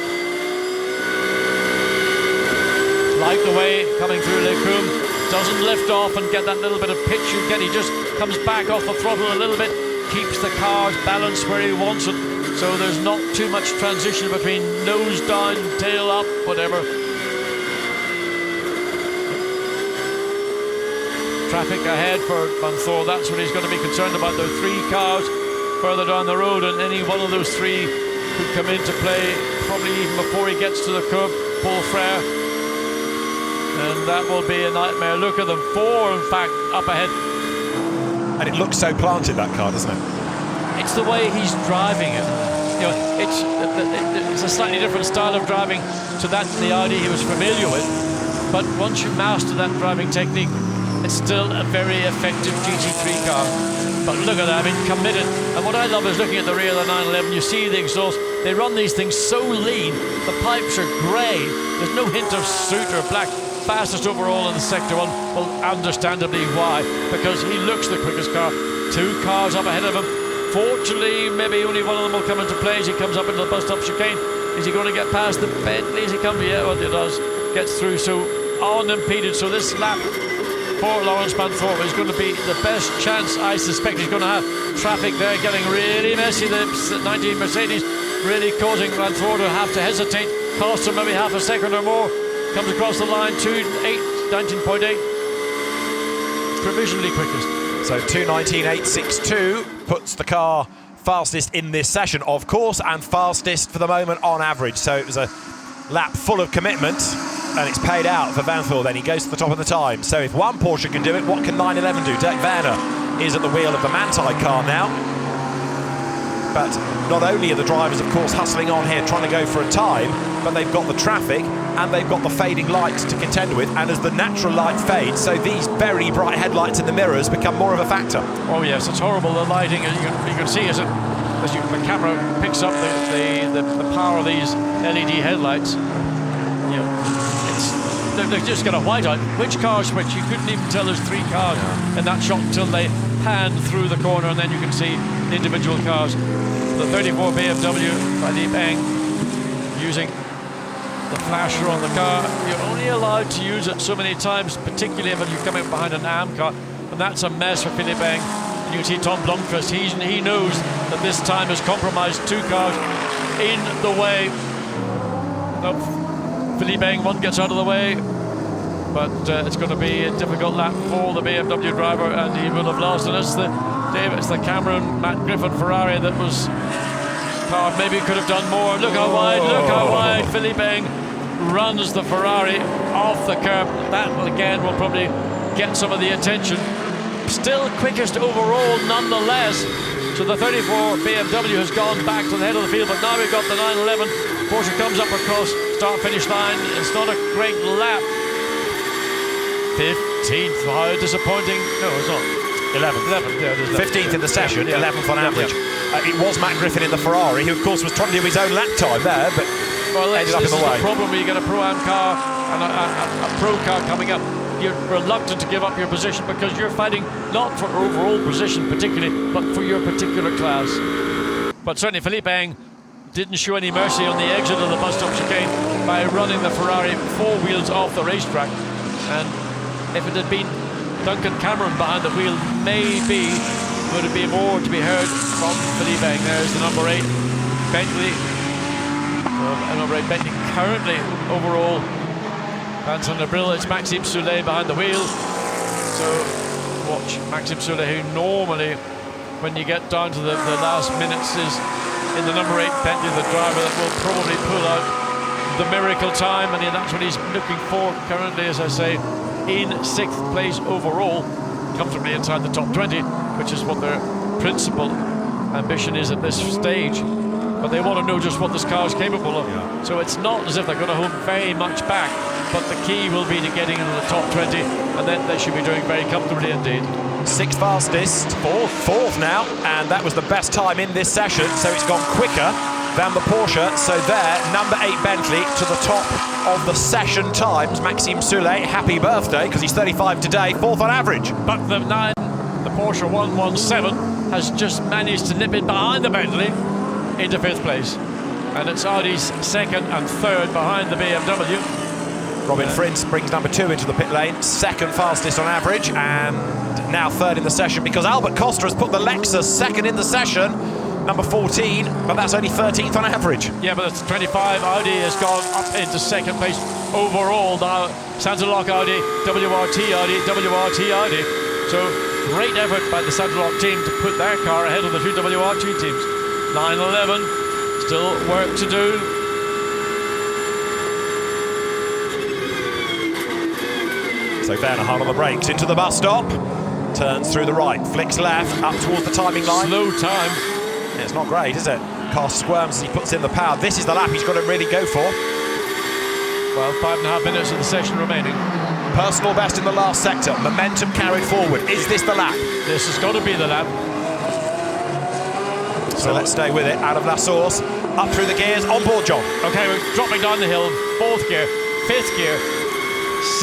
Like the way coming through Le Coum, doesn't lift off and get that little bit of pitch you get. He just comes back off the throttle a little bit, keeps the cars balanced where he wants it, so there's not too much transition between nose down, tail up, whatever. Traffic ahead for Van Thor, that's what he's going to be concerned about. There are 3 cars further down the road, and any one of those 3 could come into play probably even before he gets to the curb, Paul Frere. And that will be a nightmare. Look at them, 4 in fact up ahead. And it looks so planted, that car, doesn't it? It's the way he's driving it. You know, it's a slightly different style of driving to that the Audi he was familiar with. But once you master that driving technique, it's still a very effective GT3 car. But look at that, I mean, committed. And what I love is looking at the rear of the 911, you see the exhaust. They run these things so lean, the pipes are grey. There's no hint of soot or black. Fastest overall in the Sector 1, well, understandably why, because he looks the quickest car. 2 cars up ahead of him. Fortunately, maybe only one of them will come into play as he comes up into the bus stop chicane. Is he going to get past the Bentley as he comes? Yeah, well, it does. Gets through, so unimpeded. So this lap for Lawrence Van Thorpe is going to be the best chance, I suspect. He's going to have traffic there getting really messy. The 19 Mercedes really causing Van Thorpe to have to hesitate. Costs him maybe half a second or more. Comes across the line, 19.8. Provisionally quickest. So 2:19.862 puts the car fastest in this session, of course, and fastest for the moment on average. So it was a lap full of commitment, and it's paid out for Van Thor. Then he goes to the top of the time. So if one Porsche can do it, what can 911 do? Dirk Werner is at the wheel of the Manthey car now. But not only are the drivers, of course, hustling on here, trying to go for a time, but they've got the traffic and they've got the fading lights to contend with. And as the natural light fades, so these very bright headlights in the mirrors become more of a factor. Oh yes, it's horrible, the lighting. You can see as the camera picks up the power of these LED headlights. You know, they've just got a whiteout. Which car's which? You couldn't even tell there's 3 cars in that shot until they pan through the corner, and then you can see the individual cars. The 34 BMW by Li Peng using the flasher on the car. You're only allowed to use it so many times, particularly when you come in behind an AM car, and that's a mess for Philippe Eng. And you can see Tom Blomqvist, he knows that this time has compromised 2 cars in the way of Philippe Eng. One gets out of the way, but it's going to be a difficult lap for the BMW driver, and he will have lost. And it's the Cameron Matt Griffin Ferrari that was car maybe could have done more. Look how wide Philippe Eng runs the Ferrari off the curb. That again will probably get some of the attention. Still quickest overall nonetheless. So the 34 BMW has gone back to the head of the field, but now we've got the 911. Porsche comes up across start-finish line. It's not a great lap. 15th, how disappointing. No, it's not. 11th. Yeah, 15th in the session, 11th on average. It was Matt Griffin in the Ferrari, who of course was trying to do his own lap time there, but ended up in the way. This is the problem when you get a Pro-Am car and a Pro car coming up. You're reluctant to give up your position because you're fighting not for overall position particularly, but for your particular class. But certainly Philippe Eng didn't show any mercy on the exit of the bus stop chicane by running the Ferrari 4 wheels off the racetrack. And if it had been Duncan Cameron behind the wheel, maybe would it be more to be heard from Philippe Eng. There's the number 8 Bentley. Number 8 Bentley currently overall. Vincent Lebril, it's Maxime Soulet behind the wheel. So watch Maxime Soulet, who normally, when you get down to the last minutes, is in the number 8 Bentley, the driver that will probably pull out the miracle time, and that's what he's looking for currently, as I say, in 6th place overall, comfortably inside the top 20, which is what their principal ambition is at this stage. But they want to know just what this car is capable of. Yeah. So it's not as if they're going to hold very much back, but the key will be to getting into the top 20, and then they should be doing very comfortably indeed. 6th fastest, 4th now, and that was the best time in this session, so it's gone quicker than the Porsche. So there, number 8 Bentley to the top of the session times. Maxime Soulet, happy birthday, because he's 35 today, 4th on average. But the Porsche 117 has just managed to nip in behind the Bentley into 5th place. And it's Audi's 2nd and 3rd behind the BMW. Robin Frins brings number 2 into the pit lane, 2nd fastest on average, and and now third in the session because Albert Costa has put the Lexus second in the session, number 14, but that's only 13th on average. Yeah, but it's 25. Audi has gone up into second place overall now. Santalok Audi, WRT Audi, WRT Audi. So great effort by the Santalok team to put their car ahead of the two WRT teams. 9-11, still work to do. So Werner hard on the brakes into the bus stop, turns through the right, flicks left, up towards the timing line. Slow time. Yeah, it's not great, is it? Car squirms as he puts in the power. This is the lap he's got to really go for. Well, 5.5 minutes of the session remaining. Personal best in the last sector. Momentum carried forward. Is this the lap? This has got to be the lap. So let's stay with it. Out of La Source, up through the gears, on board, John. Okay, we're dropping down the hill. 4th gear, 5th gear,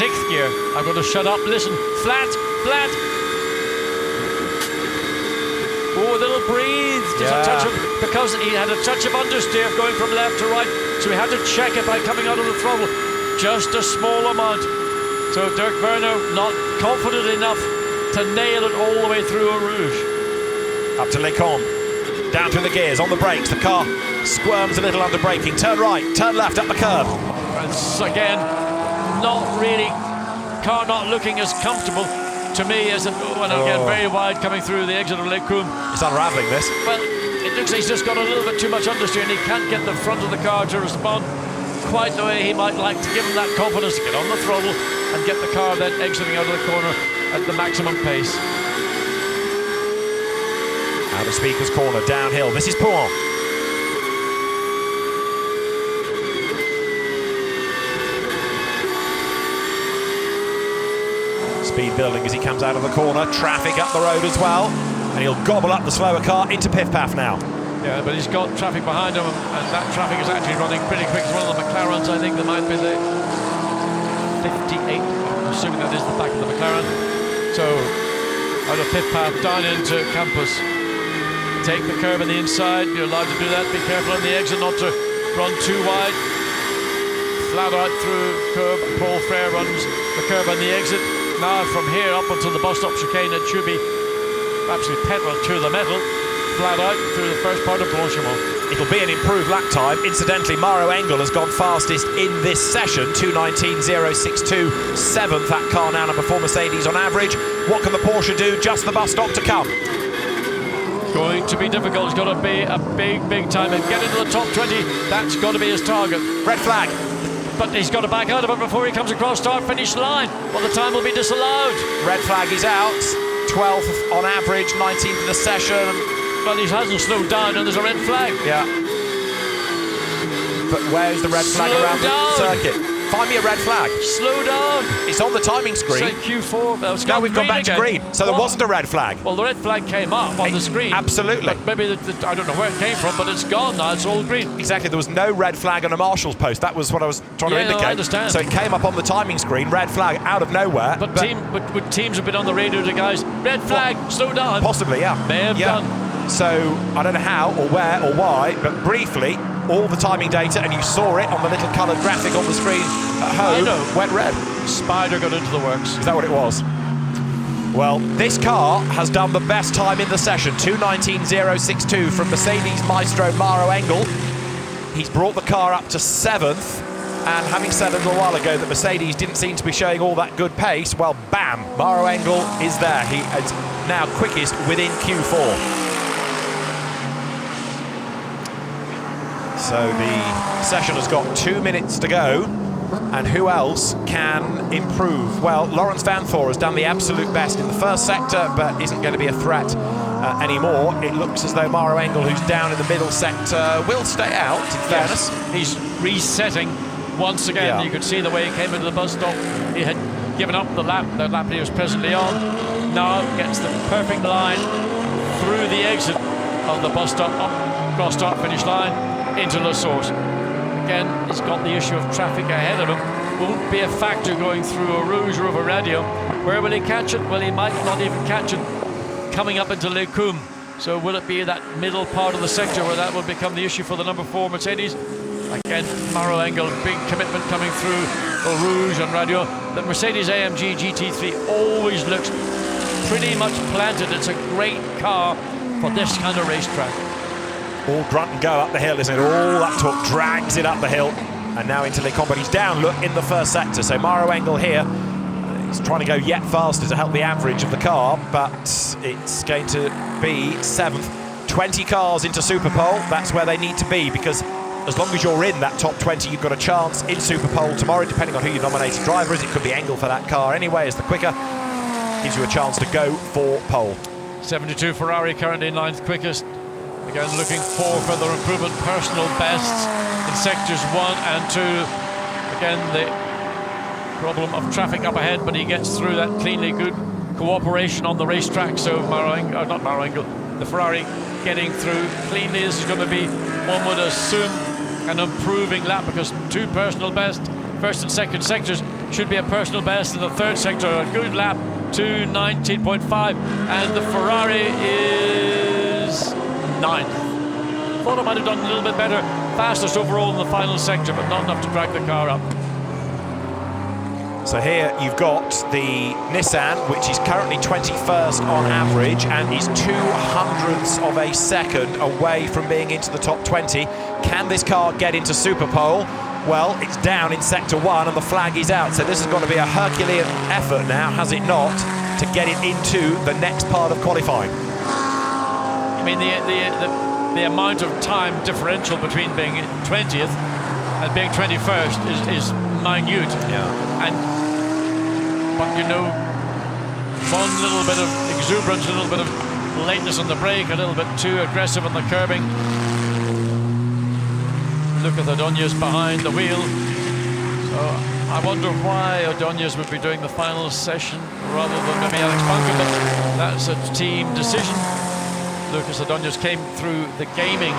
6th gear. I'm going to shut up. Listen, flat, flat. Oh, a little breathe. Just a touch of, because he had a touch of understeer going from left to right, so we had to check it by coming out of the throttle. Just a small amount. So Dirk Werner not confident enough to nail it all the way through Eau Rouge. Up to Lecombe. Down through the gears, on the brakes. The car squirms a little under braking. Turn right, turn left, up the curb. It's again, not really, car not looking as comfortable to me as it, and again, very wide coming through the exit of Lecombe. It's unravelling this. Well, it looks like he's just got a little bit too much understeer and he can't get the front of the car to respond quite the way he might like to give him that confidence to get on the throttle and get the car then exiting out of the corner at the maximum pace. Out of Speaker's corner, downhill. This is Pouin. Speed building as he comes out of the corner. Traffic up the road as well. And he'll gobble up the slower car into Piff Paff now. Yeah, but he's got traffic behind him, and that traffic is actually running pretty quick. It's one of the McLarens, I think, that might be the 58. I'm assuming that is the back of the McLaren. So, out of Piff Paff, down into Campus. Take the curve on the inside. You're allowed to do that. Be careful on the exit not to run too wide. Flat out through curb. Paul Frere runs the curve on the exit. Now from here up until the bus stop chicane, it should be absolutely pedal to the metal. Flat out through the first part of Blanchimont. It'll be an improved lap time. Incidentally, Mauro Engel has gone fastest in this session, 2:19.062, 7th. That car now number 4 Mercedes on average. What can the Porsche do? Just the bus stop to come. Going to be difficult. It's got to be a big time and get into the top 20. That's got to be his target. Red flag. But he's got to back out of it before he comes across start-finish line. Well, the time will be disallowed. Red flag is out. 12th on average, 19th in the session. Well, he hasn't slowed down and there's a red flag. Yeah. But where's the red flag around the circuit? Find me a red flag. Slow down. It's on the timing screen. Say Q4. Now we've gone back to green. So there wasn't a red flag. Well, the red flag came up on the screen. Absolutely. But maybe, I don't know where it came from, but it's gone now. It's all green. Exactly. There was no red flag on a marshal's post. That was what I was trying to indicate. No, I understand. So it came up on the timing screen, red flag out of nowhere. But teams have been on the radio to guys, red flag, slow down. Possibly, yeah. May have done. So I don't know how or where or why, but briefly, all the timing data, and you saw it on the little coloured graphic on the screen at home, went red. Spider got into the works. Is that what it was? Well, this car has done the best time in the session, 2:19.062 from Mercedes Maestro Mauro Engel. He's brought the car up to 7th, and having said a little while ago that Mercedes didn't seem to be showing all that good pace, well, bam, Mauro Engel is there. He is now quickest within Q4. So the session has got 2 minutes to go, and who else can improve? Well, Lawrence Vanthor has done the absolute best in the first sector, but isn't going to be a threat anymore. It looks as though Mauro Engel, who's down in the middle sector, will stay out, in fairness. He's resetting once again. Yeah. You could see the way he came into the bus stop. He had given up the lap he was presently on. Now gets the perfect line through the exit of the bus stop, up across start-finish line, into La Source. Again, he's got the issue of traffic ahead of him. Won't be a factor going through a Rouge or over radio. Where will he catch it? Well, he might not even catch it coming up into Lecombe. So will it be that middle part of the sector where that will become the issue for the number 4 Mercedes? Again, Mauro Engel, big commitment coming through Eau Rouge and radio. The Mercedes AMG GT3 always looks pretty much planted. It's a great car for this kind of racetrack. All grunt and go up the hill, isn't it? All that torque drags it up the hill. And now into Lecombe, but he's down, look, in the first sector. So Maro Engel here, he's trying to go yet faster to help the average of the car, but it's going to be 7th. 20 cars into Superpole, that's where they need to be, because as long as you're in that top 20, you've got a chance in Superpole tomorrow, depending on who your nominated driver is. It could be Engel for that car anyway, as the quicker gives you a chance to go for pole. 72 Ferrari currently in 9th quickest. Again, looking for further improvement, personal bests in sectors 1 and 2. Again, the problem of traffic up ahead, but he gets through that cleanly. Good cooperation on the racetrack. So not Maro Engel, the Ferrari getting through cleanly. This is going to be, one would assume, an improving lap, because 2 personal best. First and second sectors should be a personal best, and the third sector a good lap to 19.5, and the Ferrari is 9th. Thought I might have done a little bit better, fastest overall in the final sector, but not enough to drag the car up. So here you've got the Nissan, which is currently 21st on average and is 0.02 of a second away from being into the top 20. Can this car get into Superpole? Well, it's down in sector 1 and the flag is out. So this has got to be a Herculean effort now, has it not, to get it into the next part of qualifying. I mean, the amount of time differential between being 20th and being 21st is minute. Yeah. But you know, one little bit of exuberance, a little bit of lateness on the brake, a little bit too aggressive on the curbing. Look at Ordóñez behind the wheel. So I wonder why Ordóñez would be doing the final session rather than maybe Alex Bunker, but that's a team decision. Lucas Ordóñez came through the gaming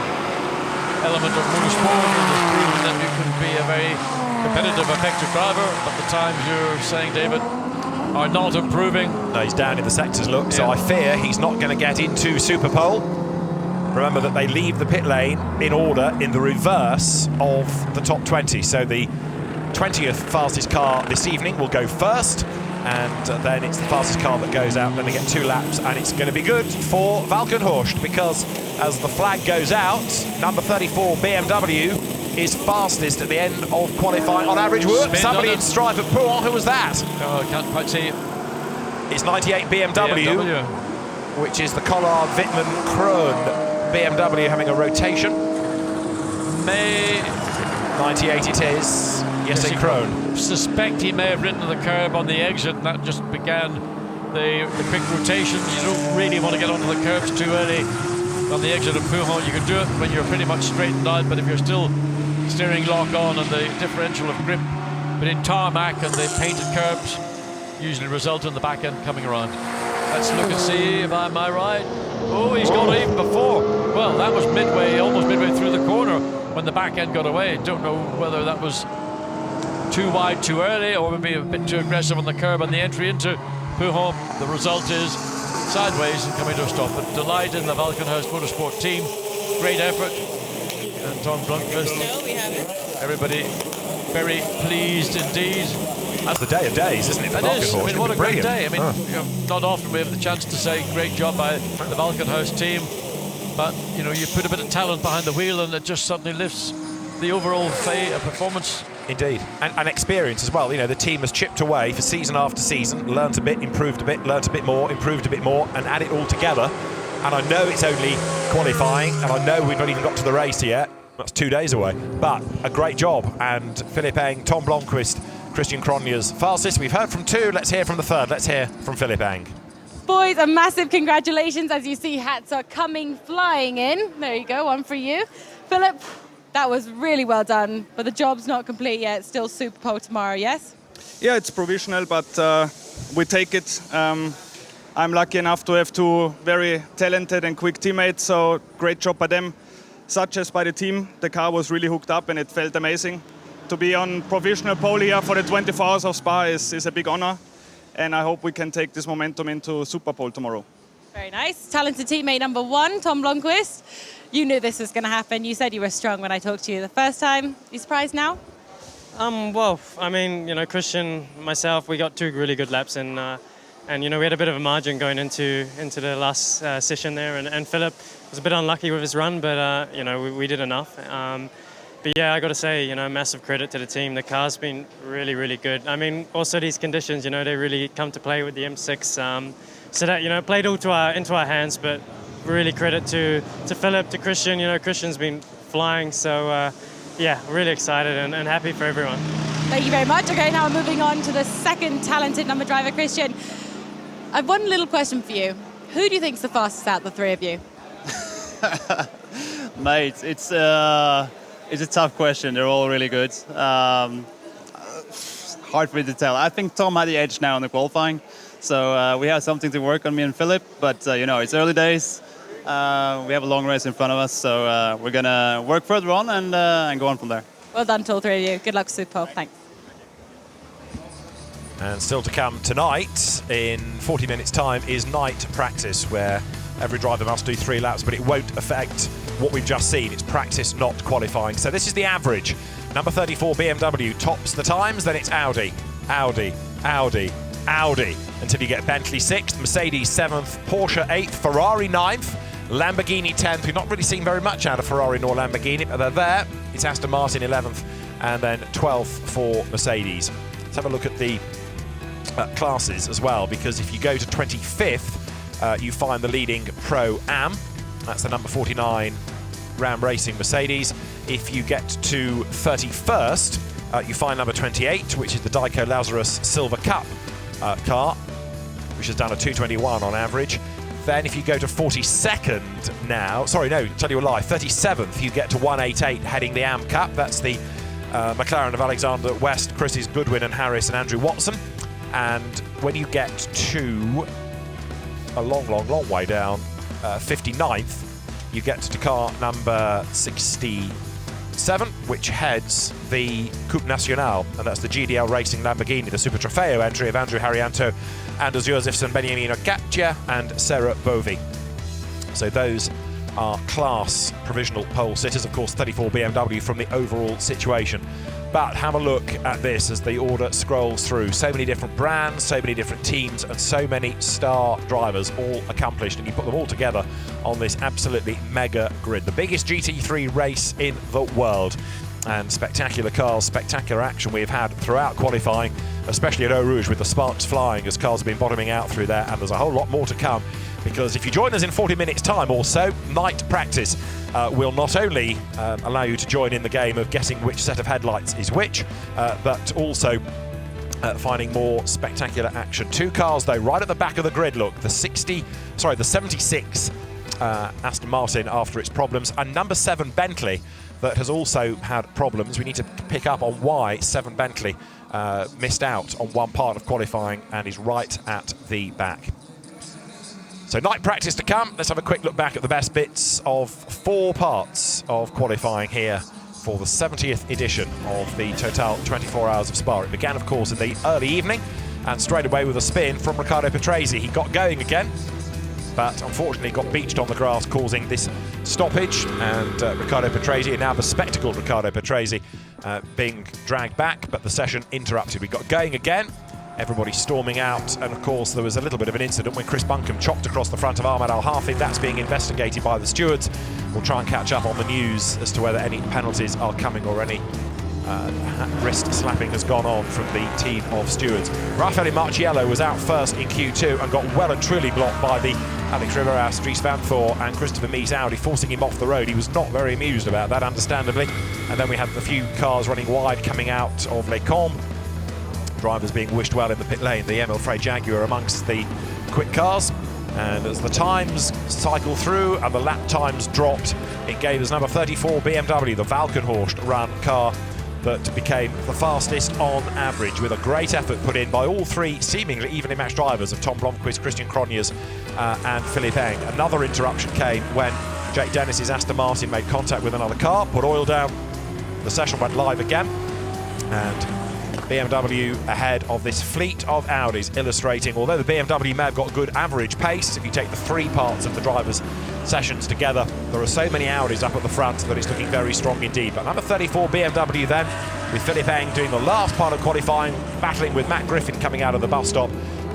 element of motorsport and has proven that you can be a very competitive, effective driver, but the times you're saying, David, are not improving. No, he's down in the sectors, look, so I fear he's not going to get into Superpole. Remember that they leave the pit lane in order in the reverse of the top 20. So the 20th fastest car this evening will go first, and then it's the fastest car that goes out, then they get 2 laps, and it's going to be good for Valkenhorst, because as the flag goes out, number 34 BMW is fastest at the end of qualifying on average. Somebody in strife at Pouhon, who was that? Oh, I can't quite see. It's 98 BMW, which is the Collard Wittmann Krohn BMW having a rotation. 98 it is. Yes, a Krohn. Suspect he may have ridden the curb on the exit, and that just began the quick rotation. You don't really want to get onto the curbs too early on the exit of Pouhon. You can do it when you're pretty much straightened out, but if you're still steering lock on and the differential of grip between tarmac and the painted curbs usually result in the back end coming around. Let's look and see if I'm right. Oh, he's got it even before. Well, that was midway, almost midway through the corner when the back end got away. Don't know whether that was too wide too early or maybe a bit too aggressive on the curb on the entry into Pouhon. The result is sideways and coming to a stop. But delight in the Valkenhorst Motorsport team. Great effort. And Tom Blomqvist. No, we haven't. Everybody very pleased indeed. That's the day of days, isn't it? It is. I mean, what a great day. I mean, you know, not often we have the chance to say great job by the Valkenhorst team, but you know, you put a bit of talent behind the wheel and it just suddenly lifts the overall performance. Indeed, and experience as well. You know, the team has chipped away for season after season, learnt a bit, improved a bit, learnt a bit more, improved a bit more, and add it all together. And I know it's only qualifying, and I know we've not even got to the race yet. That's 2 days away, but a great job. And Philipp Eng, Tom Blomqvist, Christian Cronje's fastest. We've heard from 2, let's hear from the 3rd. Let's hear from Philipp Eng. Boys, a massive congratulations. As you see, hats are coming flying in. There you go, one for you. Philip, that was really well done, but the job's not complete yet. It's still Superpole tomorrow, yes? Yeah, it's provisional, but we take it. I'm lucky enough to have 2 very talented and quick teammates, so great job by them. Such as by the team, the car was really hooked up and it felt amazing. To be on provisional pole here for the 24 hours of Spa is a big honor, and I hope we can take this momentum into Superpole tomorrow. Very nice. Talented teammate number 1, Tom Blomqvist. You knew this was going to happen. You said you were strong when I talked to you the first time. You surprised now? Well, I mean, you know, Christian, myself, we got 2 really good laps, and And we had a bit of a margin going into the last session there, and Philip was a bit unlucky with his run, but we did enough. But yeah, I got to say, massive credit to the team. The car's been really, really good. I mean, also these conditions, they really come to play with the M6. So that played all into our hands. But really credit to Philip, to Christian. Christian's been flying. So yeah, really excited and happy for everyone. Thank you very much. Okay, now we're moving on to the second talented number driver, Christian. I've one little question for you. Who do you think's the fastest out of the three of you? Mate, it's a tough question. They're all really good. Hard for me to tell. I think Tom had the edge now in the qualifying. So we have something to work on, me and Philip. But, it's early days. We have a long race in front of us. So we're going to work further on and go on from there. Well done to all three of you. Good luck, Super. Thanks. And still to come tonight, in 40 minutes' time, is night practice, where every driver must do 3 laps, but it won't affect what we've just seen. It's practice, not qualifying. So this is the average. Number 34 BMW tops the times, then it's Audi, Audi, Audi, Audi, until you get Bentley 6th, Mercedes 7th, Porsche 8th, Ferrari 9th, Lamborghini 10th. We've not really seen very much out of Ferrari nor Lamborghini, but they're there. It's Aston Martin 11th, and then 12th for Mercedes. Let's have a look at the classes as well, because if you go to 25th, you find the leading Pro-Am. That's the number 49 Ram Racing Mercedes. If you get to 31st, you find number 28, which is the Daiko Lazarus Silver Cup car, which has done a 221 on average. Then if you go to 42nd now, sorry, no, tell you a lie, 37th, you get to 188 heading the Am Cup. That's the McLaren of Alexander West, Chris's Goodwin and Harris and Andrew Watson. And when you get to a long, long, long way down, 59th, you get to car number 67, which heads the Coupe Nationale, and that's the GDL Racing Lamborghini, the Super Trofeo entry of Andrew Harrianto, Anders Josefsson, Beniamino Gaccia, and Sarah Bovi. So those are class provisional pole sitters, of course 34 BMW from the overall situation. But have a look at this as the order scrolls through. So many different brands, so many different teams, and so many star drivers all accomplished, and you put them all together on this absolutely mega grid. The biggest GT3 race in the world. And spectacular cars, spectacular action we've had throughout qualifying, especially at Eau Rouge with the sparks flying as cars have been bottoming out through there, and there's a whole lot more to come, because if you join us in 40 minutes time or so, night practice will not only allow you to join in the game of guessing which set of headlights is which, but also finding more spectacular action. 2 cars though right at the back of the grid, look, the 76 Aston Martin after its problems, and number 7 Bentley that has also had problems. We need to pick up on why 7 Bentley missed out on one part of qualifying and is right at the back. So night practice to come. Let's have a quick look back at the best bits of 4 parts of qualifying here for the 70th edition of the Total 24 Hours of Spa. It began, of course, in the early evening, and straight away with a spin from Riccardo Patrese. He got going again, but unfortunately got beached on the grass, causing this stoppage, and Riccardo Patrese, and now bespectacled Riccardo Patrese, being dragged back, but the session interrupted. We got going again, everybody storming out, and of course there was a little bit of an incident when Chris Buncombe chopped across the front of Ahmed Al-Hafi. That's being investigated by the stewards. We'll try and catch up on the news as to whether any penalties are coming or any wrist slapping has gone on from the team of stewards. Raffaele Marciello was out first in Q2 and got well and truly blocked by the Alex Riveras, Dries Van Thor and Christopher Mies Audi, forcing him off the road. He was not very amused about that, understandably. And then we had a few cars running wide coming out of Les Combes. Drivers being wished well in the pit lane. The Emil Frey Jaguar amongst the quick cars. And as the times cycle through and the lap times dropped, it gave us number 34 BMW, the Valkenhorst run car, that became the fastest on average, with a great effort put in by all 3 seemingly evenly matched drivers of Tom Blomqvist, Christian Cronjes and Philippe Eng. Another interruption came when Jake Dennis's Aston Martin made contact with another car, put oil down. The session went live again, and BMW ahead of this fleet of Audis, illustrating, although the BMW may have got good average pace, if you take the 3 parts of the drivers' sessions together, there are so many Audis up at the front that it's looking very strong indeed. But number 34 BMW then, with Philippe Eng doing the last part of qualifying, battling with Matt Griffin coming out of the bus stop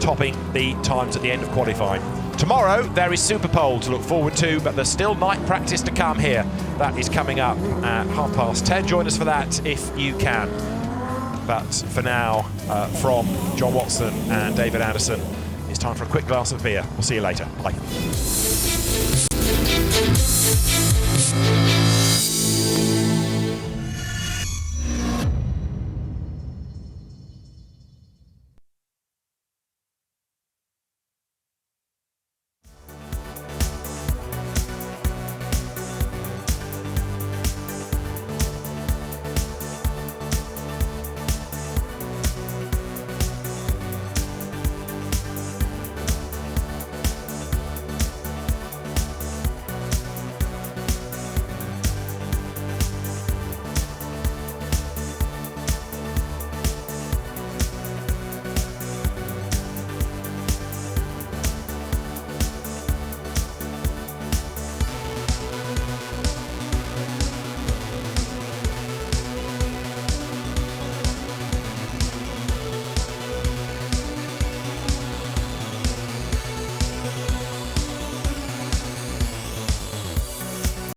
topping the times at the end of qualifying. Tomorrow there is Super Pole to look forward to, but there's still night practice to come here. That is coming up at 10:30. Join us for that if you can. But for now, from John Watson and David Addison, it's time for a quick glass of beer. We'll see you later. Bye.